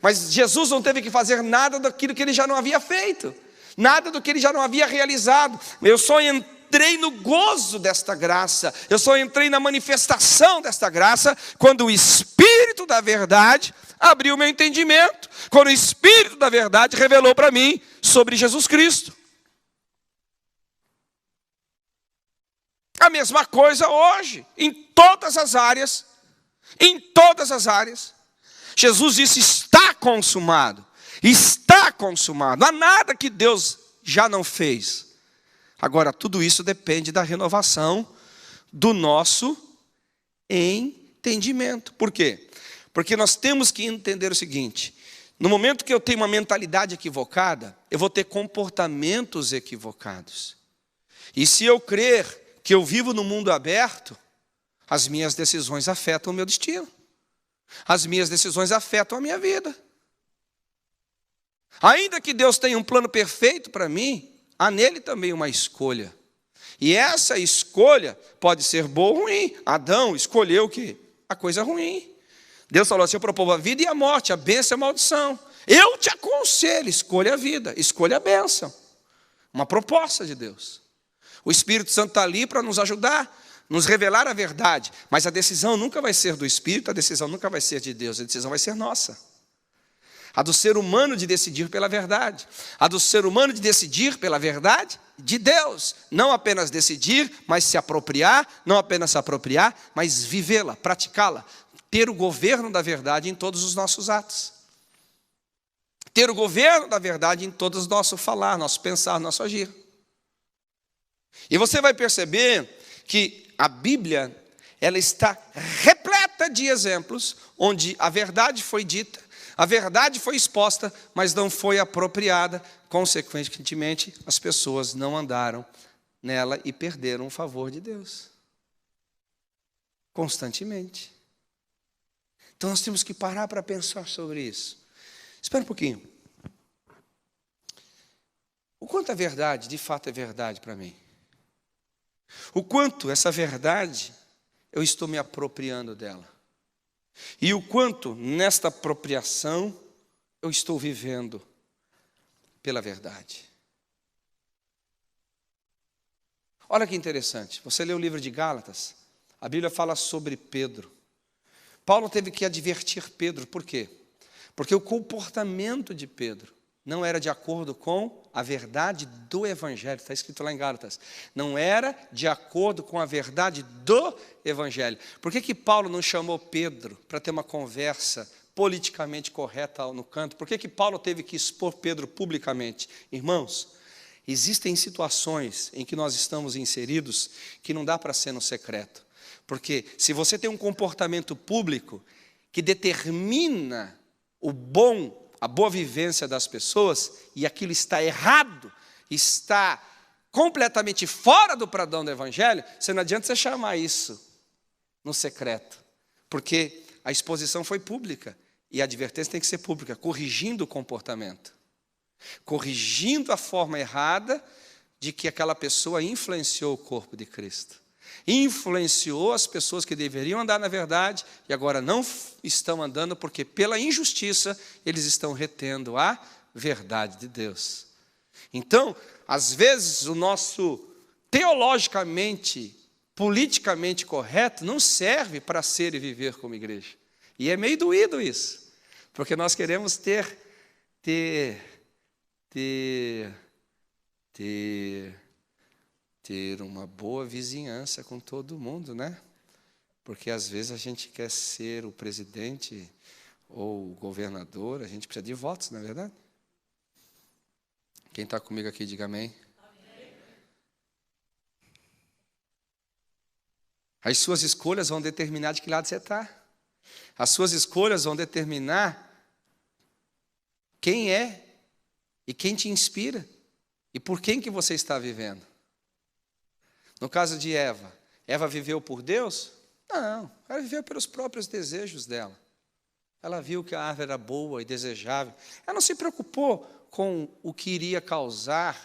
Mas Jesus não teve que fazer nada daquilo que Ele já não havia feito, nada do que Ele já não havia realizado. Eu só entrei no gozo desta graça, eu só entrei na manifestação desta graça, quando o Espírito da verdade abriu meu entendimento, quando o Espírito da verdade revelou para mim sobre Jesus Cristo. A mesma coisa hoje, em todas as áreas, Jesus disse: está consumado, não há nada que Deus já não fez. Agora, tudo isso depende da renovação do nosso entendimento. Por quê? Porque nós temos que entender o seguinte: no momento que eu tenho uma mentalidade equivocada, eu vou ter comportamentos equivocados. E se eu crer que eu vivo no mundo aberto, as minhas decisões afetam o meu destino. As minhas decisões afetam a minha vida. Ainda que Deus tenha um plano perfeito para mim, há nele também uma escolha. E essa escolha pode ser boa ou ruim. Adão escolheu o quê? A coisa ruim. Deus falou assim: eu proponho a vida e a morte, a bênção e a maldição. Eu te aconselho, escolha a vida, escolha a bênção. Uma proposta de Deus. O Espírito Santo está ali para nos ajudar, nos revelar a verdade, mas a decisão nunca vai ser do Espírito, a decisão nunca vai ser de Deus, a decisão vai ser nossa. A do ser humano de decidir pela verdade, a do ser humano de decidir pela verdade de Deus. Não apenas decidir, mas se apropriar, não apenas se apropriar, mas vivê-la, praticá-la, ter o governo da verdade em todos os nossos atos. Ter o governo da verdade em todos os nossos falar, nosso pensar, nosso agir. E você vai perceber que a Bíblia, ela está repleta de exemplos onde a verdade foi dita, a verdade foi exposta, mas não foi apropriada. Consequentemente, as pessoas não andaram nela e perderam o favor de Deus. Constantemente. Então nós temos que parar para pensar sobre isso. Espera um pouquinho. O quanto a verdade, de fato, é verdade para mim? O quanto essa verdade eu estou me apropriando dela? E o quanto nesta apropriação eu estou vivendo pela verdade? Olha que interessante, você lê o livro de Gálatas, a Bíblia fala sobre Pedro. Paulo teve que advertir Pedro, por quê? Porque o comportamento de Pedro não era de acordo com a verdade do Evangelho, está escrito lá em Gálatas. Não era de acordo com a verdade do Evangelho. Por que Paulo não chamou Pedro para ter uma conversa politicamente correta no canto? Por que Paulo teve que expor Pedro publicamente? Irmãos, existem situações em que nós estamos inseridos que não dá para ser no secreto. Porque se você tem um comportamento público que determina a boa vivência das pessoas, e aquilo está errado, está completamente fora do padrão do Evangelho, não adianta você chamar isso no secreto. Porque a exposição foi pública, e a advertência tem que ser pública, corrigindo o comportamento. Corrigindo a forma errada de que aquela pessoa influenciou o corpo de Cristo. Influenciou as pessoas que deveriam andar na verdade e agora não estão andando porque pela injustiça eles estão retendo a verdade de Deus. Então, às vezes o nosso teologicamente, politicamente correto não serve para ser e viver como igreja. E é meio doído isso, porque nós queremos ter uma boa vizinhança com todo mundo, né? Porque às vezes a gente quer ser o presidente ou o governador, a gente precisa de votos, não é verdade? Quem está comigo aqui, diga amém. As suas escolhas vão determinar de que lado você está. As suas escolhas vão determinar quem é e quem te inspira e por quem que você está vivendo. No caso de Eva, Eva viveu por Deus? Não, ela viveu pelos próprios desejos dela. Ela viu que a árvore era boa e desejável. Ela não se preocupou com o que iria causar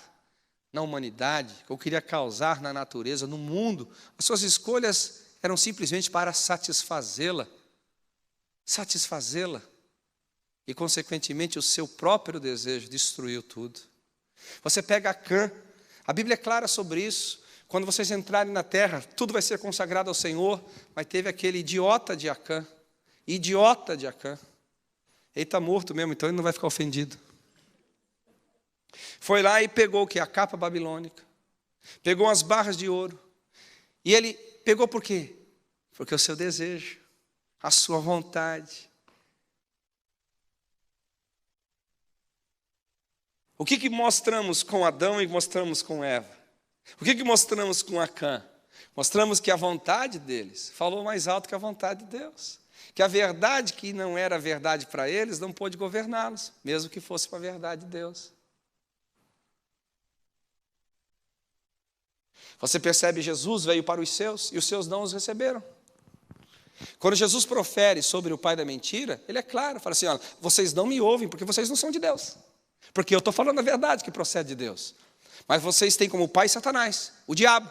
na humanidade, o que iria causar na natureza, no mundo. As suas escolhas eram simplesmente para satisfazê-la. Satisfazê-la. E, consequentemente, o seu próprio desejo destruiu tudo. Você pega Acã, a Bíblia é clara sobre isso. Quando vocês entrarem na terra, tudo vai ser consagrado ao Senhor, mas teve aquele idiota de Acã. Idiota de Acã. Ele está morto mesmo, então ele não vai ficar ofendido. Foi lá e pegou o que? A capa babilônica. Pegou as barras de ouro. E ele pegou por quê? Porque o seu desejo, a sua vontade. O que mostramos com Adão e mostramos com Eva? O que mostramos com Acã? Mostramos que a vontade deles falou mais alto que a vontade de Deus. Que a verdade que não era verdade para eles não pôde governá-los, mesmo que fosse para a verdade de Deus. Você percebe, Jesus veio para os seus e os seus não os receberam. Quando Jesus profere sobre o pai da mentira, ele é claro, fala assim, olha, vocês não me ouvem porque vocês não são de Deus. Porque eu estou falando a verdade que procede de Deus. Mas vocês têm como pai Satanás, o diabo,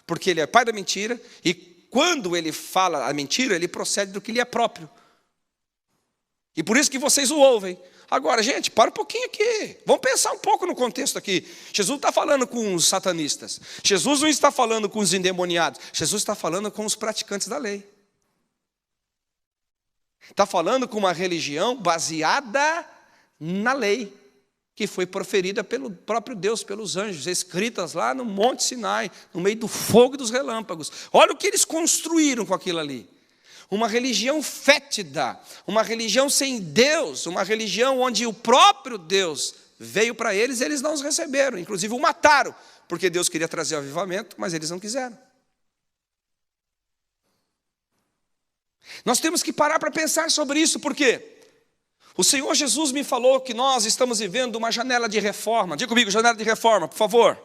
porque ele é pai da mentira, e quando ele fala a mentira, ele procede do que lhe é próprio. E por isso que vocês o ouvem. Agora, gente, para um pouquinho aqui. Vamos pensar um pouco no contexto aqui. Jesus não está falando com os satanistas. Jesus não está falando com os endemoniados. Jesus está falando com os praticantes da lei. Está falando com uma religião baseada na lei, que foi proferida pelo próprio Deus, pelos anjos, escritas lá no Monte Sinai, no meio do fogo e dos relâmpagos. Olha o que eles construíram com aquilo ali. Uma religião fétida, uma religião sem Deus, uma religião onde o próprio Deus veio para eles e eles não os receberam, inclusive o mataram, porque Deus queria trazer o avivamento, mas eles não quiseram. Nós temos que parar para pensar sobre isso, por quê? O Senhor Jesus me falou que nós estamos vivendo uma janela de reforma. Diga comigo, janela de reforma, por favor.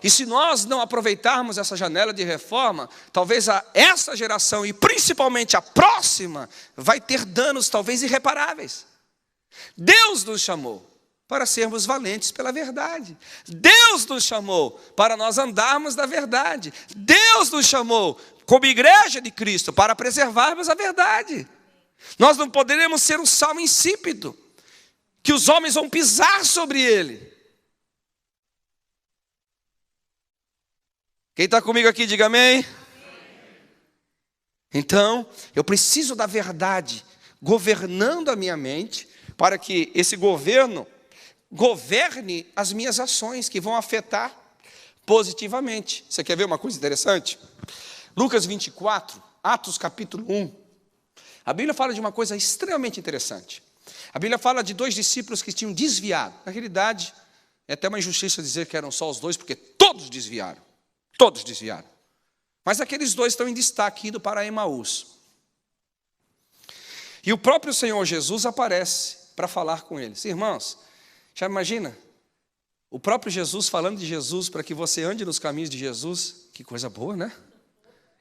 E se nós não aproveitarmos essa janela de reforma, talvez essa geração, e principalmente a próxima, vai ter danos talvez irreparáveis. Deus nos chamou para sermos valentes pela verdade. Deus nos chamou para nós andarmos na verdade. Deus nos chamou, como igreja de Cristo, para preservarmos a verdade. Nós não poderemos ser um sal insípido, que os homens vão pisar sobre ele. Quem está comigo aqui, diga amém. Então, eu preciso da verdade governando a minha mente, para que esse governo governe as minhas ações, que vão afetar positivamente. Você quer ver uma coisa interessante? Lucas 24, Atos capítulo 1. A Bíblia fala de uma coisa extremamente interessante. A Bíblia fala de 2 discípulos que tinham desviado. Na realidade, é até uma injustiça dizer que eram só os 2, porque todos desviaram. Todos desviaram. Mas aqueles 2 estão em destaque, indo para Emaús. E o próprio Senhor Jesus aparece para falar com eles. Irmãos, já imagina? O próprio Jesus falando de Jesus para que você ande nos caminhos de Jesus. Que coisa boa, né?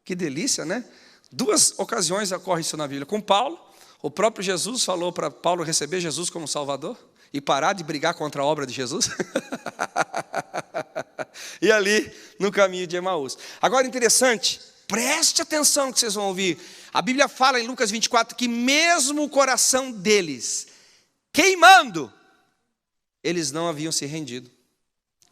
Que delícia, né? 2 ocasiões ocorre isso na Bíblia. Com Paulo, o próprio Jesus falou para Paulo receber Jesus como Salvador e parar de brigar contra a obra de Jesus. E ali, no caminho de Emaús. Agora, interessante, preste atenção que vocês vão ouvir. A Bíblia fala em Lucas 24 que mesmo o coração deles queimando, eles não haviam se rendido.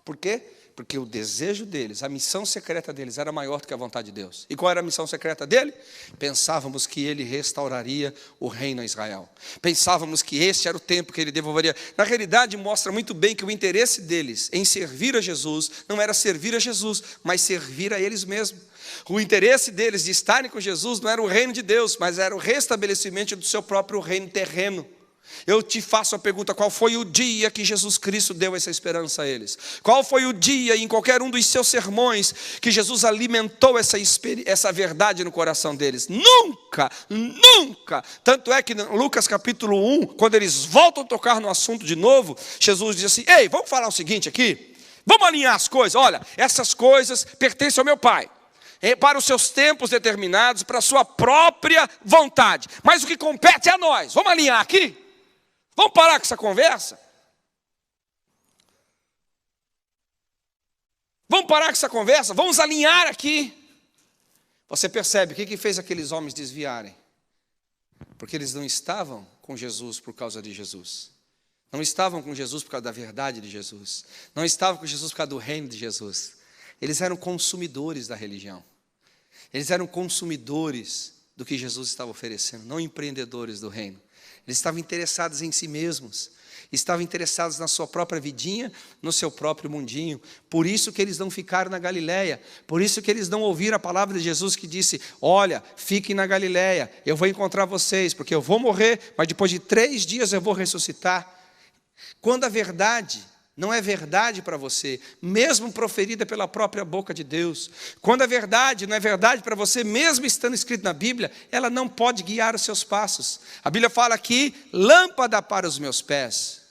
Por quê? Porque o desejo deles, a missão secreta deles era maior do que a vontade de Deus. E qual era a missão secreta dele? Pensávamos que ele restauraria o reino a Israel. Pensávamos que este era o tempo que ele devolveria. Na realidade, mostra muito bem que o interesse deles em servir a Jesus não era servir a Jesus, mas servir a eles mesmos. O interesse deles de estarem com Jesus não era o reino de Deus, mas era o restabelecimento do seu próprio reino terreno. Eu te faço a pergunta, qual foi o dia que Jesus Cristo deu essa esperança a eles? Qual foi o dia, em qualquer um dos seus sermões, que Jesus alimentou essa verdade no coração deles? Nunca, nunca. Tanto é que em Lucas capítulo 1, quando eles voltam a tocar no assunto de novo, Jesus diz assim, ei, vamos falar o seguinte aqui? Vamos alinhar as coisas. Olha, essas coisas pertencem ao meu Pai, para os seus tempos determinados, para a sua própria vontade. Mas o que compete é a nós. Vamos alinhar aqui? Vamos parar com essa conversa? Vamos parar com essa conversa? Vamos alinhar aqui. Você percebe o que fez aqueles homens desviarem? Porque eles não estavam com Jesus por causa de Jesus. Não estavam com Jesus por causa da verdade de Jesus. Não estavam com Jesus por causa do reino de Jesus. Eles eram consumidores da religião. Eles eram consumidores do que Jesus estava oferecendo, não empreendedores do reino. Eles estavam interessados em si mesmos, estavam interessados na sua própria vidinha, no seu próprio mundinho. Por isso que eles não ficaram na Galileia, por isso que eles não ouviram a palavra de Jesus que disse, olha, fiquem na Galileia, eu vou encontrar vocês, porque eu vou morrer, mas depois de 3 dias eu vou ressuscitar. Quando a verdade não é verdade para você, mesmo proferida pela própria boca de Deus. Quando a verdade não é verdade para você, mesmo estando escrito na Bíblia, ela não pode guiar os seus passos. A Bíblia fala aqui, lâmpada para os meus pés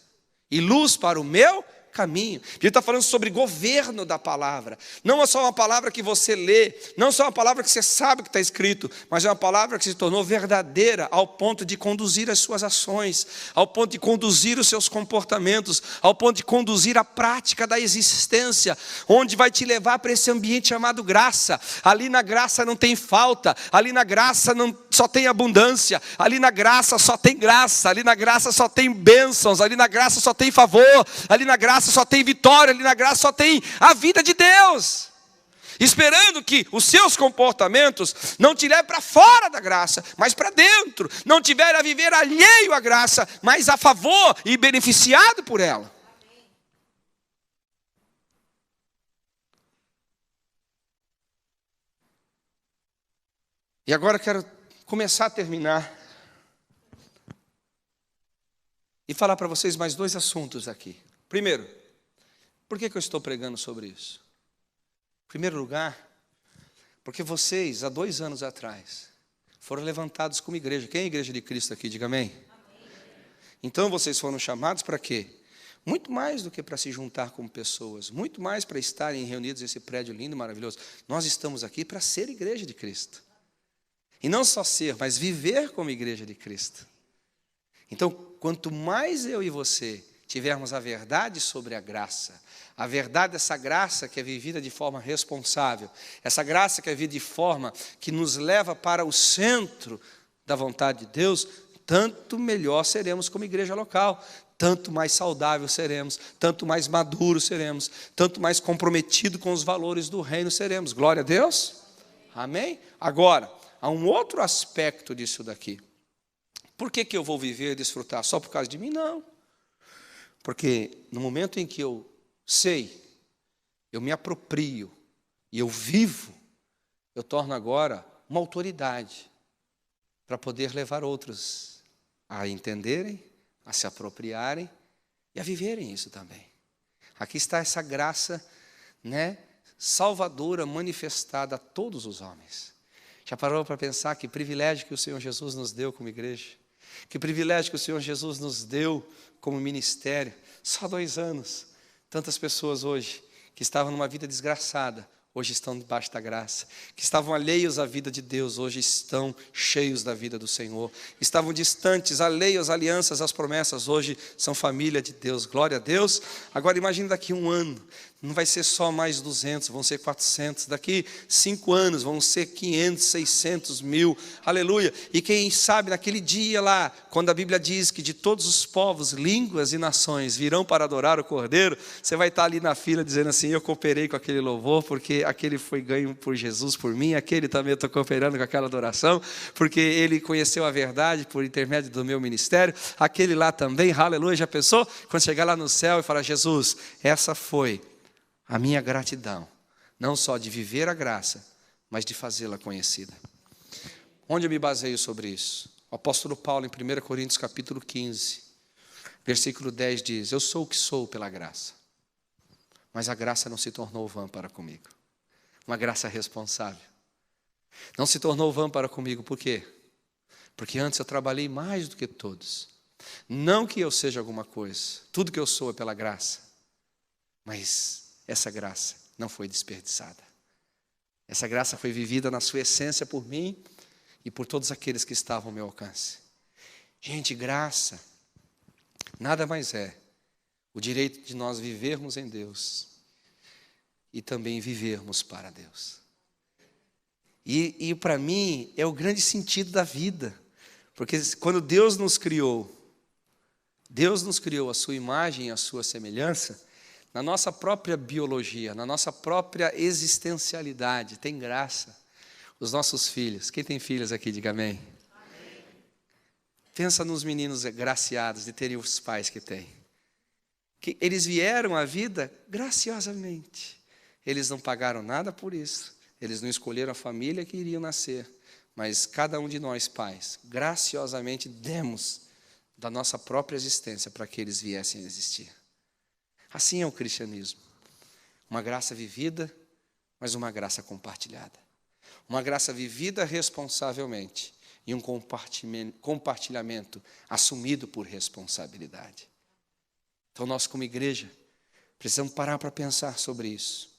e luz para o meu caminho. Ele está falando sobre governo da palavra. Não é só uma palavra que você lê, não é só uma palavra que você sabe que está escrito, mas é uma palavra que se tornou verdadeira ao ponto de conduzir as suas ações, ao ponto de conduzir os seus comportamentos, ao ponto de conduzir a prática da existência, onde vai te levar para esse ambiente chamado graça. Ali na graça não tem falta, ali na graça só tem abundância, ali na graça só tem graça, ali na graça só tem bênçãos, ali na graça só tem favor, ali na graça só tem vitória, ali na graça só tem a vida de Deus. Esperando que os seus comportamentos não te levem para fora da graça, mas para dentro. Não tiver a viver alheio à graça, mas a favor e beneficiado por ela. E agora eu quero começar a terminar e falar para vocês mais 2 assuntos aqui. Primeiro, por que eu estou pregando sobre isso? Em primeiro lugar, porque vocês, há 2 anos atrás, foram levantados como igreja. Quem é a igreja de Cristo aqui? Diga amém. Então vocês foram chamados para quê? Muito mais do que para se juntar com pessoas, muito mais para estarem reunidos nesse prédio lindo e maravilhoso. Nós estamos aqui para ser igreja de Cristo. E não só ser, mas viver como igreja de Cristo. Então, quanto mais eu e você tivermos a verdade sobre a graça, a verdade dessa graça que é vivida de forma responsável, essa graça que é vivida de forma que nos leva para o centro da vontade de Deus, tanto melhor seremos como igreja local, tanto mais saudável seremos, tanto mais maduros seremos, tanto mais comprometido com os valores do reino seremos. Glória a Deus. Amém? Agora, há um outro aspecto disso daqui. Por que eu vou viver e desfrutar? Só por causa de mim? Não. Porque no momento em que eu sei, eu me aproprio e eu vivo, eu torno agora uma autoridade para poder levar outros a entenderem, a se apropriarem e a viverem isso também. Aqui está essa graça, salvadora manifestada a todos os homens. Já parou para pensar que privilégio que o Senhor Jesus nos deu como igreja? Que privilégio que o Senhor Jesus nos deu como ministério? Só 2 anos. Tantas pessoas hoje que estavam numa vida desgraçada, hoje estão debaixo da graça. Que estavam alheios à vida de Deus, hoje estão cheios da vida do Senhor. Estavam distantes, alheios às alianças, às promessas, hoje são família de Deus. Glória a Deus. Agora imagine daqui 1 ano. Não vai ser só mais 200, vão ser 400. Daqui 5 anos vão ser 500, 600, 1000. Aleluia. E quem sabe naquele dia lá, quando a Bíblia diz que de todos os povos, línguas e nações virão para adorar o Cordeiro, você vai estar ali na fila dizendo assim, eu cooperei com aquele louvor, porque aquele foi ganho por Jesus, por mim. Aquele também eu estou cooperando com aquela adoração, porque ele conheceu a verdade por intermédio do meu ministério. Aquele lá também, aleluia. Já pensou? Quando chegar lá no céu e falar, Jesus, essa foi a minha gratidão, não só de viver a graça, mas de fazê-la conhecida. Onde eu me baseio sobre isso? O apóstolo Paulo, em 1 Coríntios capítulo 15, versículo 10 diz, eu sou o que sou pela graça, mas a graça não se tornou vã para comigo. Uma graça responsável. Não se tornou vã para comigo, por quê? Porque antes eu trabalhei mais do que todos. Não que eu seja alguma coisa, tudo que eu sou é pela graça, mas essa graça não foi desperdiçada. Essa graça foi vivida na sua essência por mim e por todos aqueles que estavam ao meu alcance. Gente, graça nada mais é o direito de nós vivermos em Deus e também vivermos para Deus. E para mim é o grande sentido da vida. Porque quando Deus nos criou a sua imagem e a sua semelhança, na nossa própria biologia, na nossa própria existencialidade, tem graça. Os nossos filhos, quem tem filhos aqui, diga amém. Amém. Pensa nos meninos graciados de terem os pais que têm. Que eles vieram à vida graciosamente. Eles não pagaram nada por isso. Eles não escolheram a família que iriam nascer. Mas cada um de nós, pais, graciosamente demos da nossa própria existência para que eles viessem a existir. Assim é o cristianismo. Uma graça vivida, mas uma graça compartilhada. Uma graça vivida responsavelmente e um compartilhamento assumido por responsabilidade. Então nós como igreja precisamos parar para pensar sobre isso.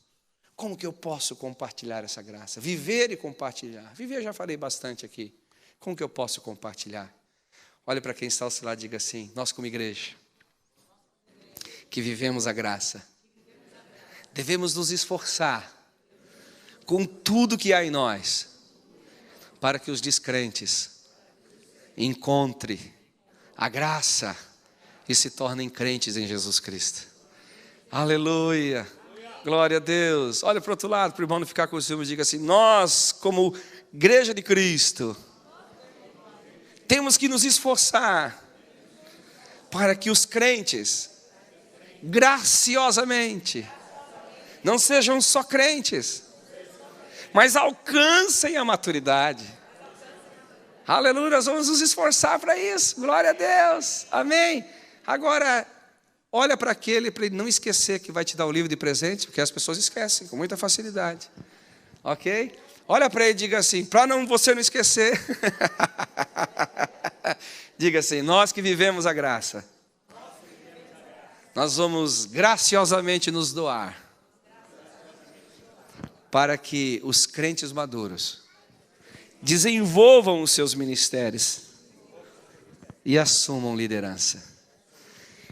Como que eu posso compartilhar essa graça? Viver e compartilhar. Viver já falei bastante aqui. Como que eu posso compartilhar? Olhe para quem está ao seu lado e diga assim, nós como igreja, que vivemos a graça, devemos nos esforçar com tudo que há em nós, para que os descrentes encontrem a graça e se tornem crentes em Jesus Cristo. Aleluia, glória a Deus. Olha para o outro lado, para o irmão não ficar com ciúme, diga assim, nós como igreja de Cristo, temos que nos esforçar para que os crentes graciosamente não sejam só crentes, mas alcancem a maturidade. Aleluia, nós vamos nos esforçar para isso, glória a Deus, amém. Agora, olha para aquele, para ele não esquecer que vai te dar o livro de presente, porque as pessoas esquecem com muita facilidade, ok? Olha para ele e diga assim, para você não esquecer, diga assim, nós que vivemos a graça, nós vamos graciosamente nos doar para que os crentes maduros desenvolvam os seus ministérios e assumam liderança.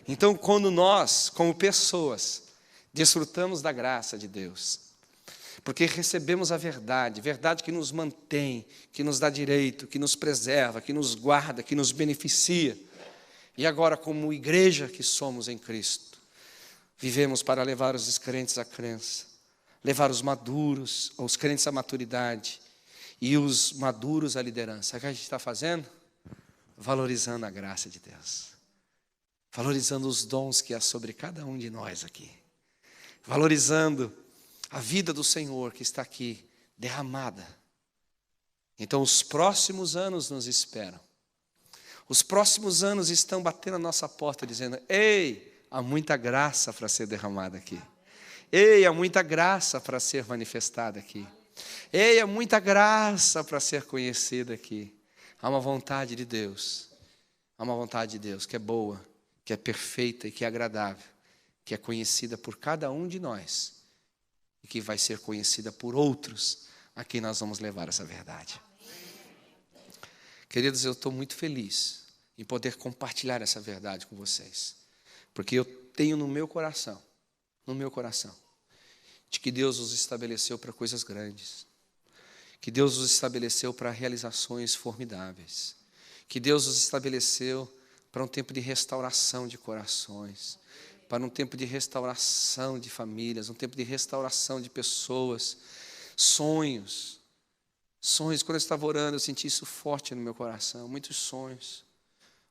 Então, quando nós, como pessoas, desfrutamos da graça de Deus, porque recebemos a verdade que nos mantém, que nos dá direito, que nos preserva, que nos guarda, que nos beneficia, e agora, como igreja que somos em Cristo, vivemos para levar os descrentes à crença, levar os maduros, os crentes à maturidade, e os maduros à liderança. O que a gente está fazendo? Valorizando a graça de Deus, valorizando os dons que há sobre cada um de nós aqui, valorizando a vida do Senhor que está aqui derramada. Então os próximos anos nos esperam. Os próximos anos estão batendo a nossa porta dizendo: ei, há muita graça para ser derramada aqui. Ei, há muita graça para ser manifestada aqui. Ei, há muita graça para ser conhecida aqui. Há uma vontade de Deus. Há uma vontade de Deus que é boa, que é perfeita e que é agradável, que é conhecida por cada um de nós e que vai ser conhecida por outros a quem nós vamos levar essa verdade. Queridos, eu estou muito feliz em poder compartilhar essa verdade com vocês, porque eu tenho no meu coração, de que Deus os estabeleceu para coisas grandes, que Deus os estabeleceu para realizações formidáveis, que Deus os estabeleceu para um tempo de restauração de corações, para um tempo de restauração de famílias, um tempo de restauração de pessoas, sonhos. Quando eu estava orando, eu senti isso forte no meu coração, muitos sonhos.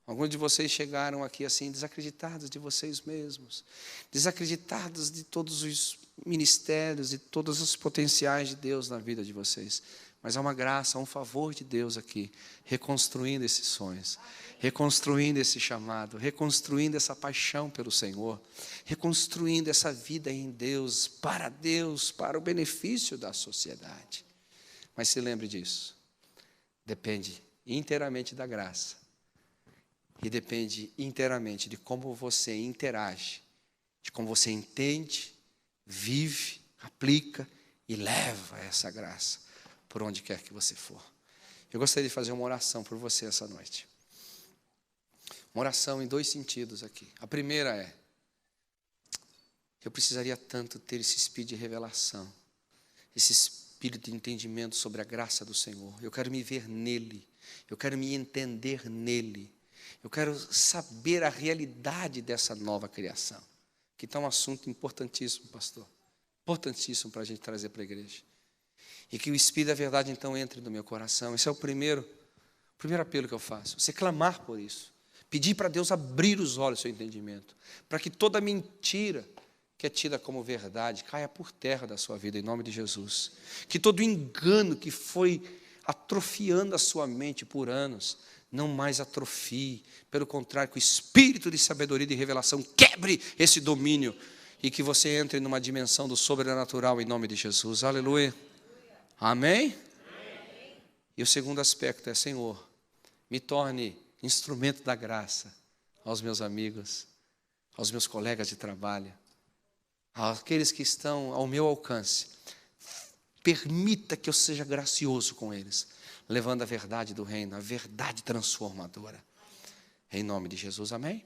Alguns de vocês chegaram aqui assim, desacreditados de vocês mesmos, desacreditados de todos os ministérios e todos os potenciais de Deus na vida de vocês. Mas há uma graça, há um favor de Deus aqui, reconstruindo esses sonhos, reconstruindo esse chamado, reconstruindo essa paixão pelo Senhor, reconstruindo essa vida em Deus, para o benefício da sociedade. Mas se lembre disso, depende inteiramente da graça e depende inteiramente de como você interage, de como você entende, vive, aplica e leva essa graça por onde quer que você for. Eu gostaria de fazer uma oração por você essa noite. Uma oração em 2 sentidos aqui. A primeira é: eu precisaria tanto ter esse espírito de revelação, esse espírito de entendimento sobre a graça do Senhor. Eu quero me ver nele, eu quero me entender nele, eu quero saber a realidade dessa nova criação, que está um assunto importantíssimo, pastor, importantíssimo para a gente trazer para a igreja. E que o Espírito da verdade então entre no meu coração. Esse é o primeiro apelo que eu faço. Você clamar por isso. Pedir para Deus abrir os olhos do seu entendimento, para que toda mentira que é tida como verdade caia por terra da sua vida, em nome de Jesus. Que todo engano que foi atrofiando a sua mente por anos, não mais atrofie. Pelo contrário, que o Espírito de sabedoria e de revelação quebre esse domínio e que você entre numa dimensão do sobrenatural, em nome de Jesus. Aleluia. Amém? Amém? E o segundo aspecto é: Senhor, me torne instrumento da graça aos meus amigos, aos meus colegas de trabalho, àqueles que estão ao meu alcance. Permita que eu seja gracioso com eles, levando a verdade do reino, a verdade transformadora. Em nome de Jesus, amém?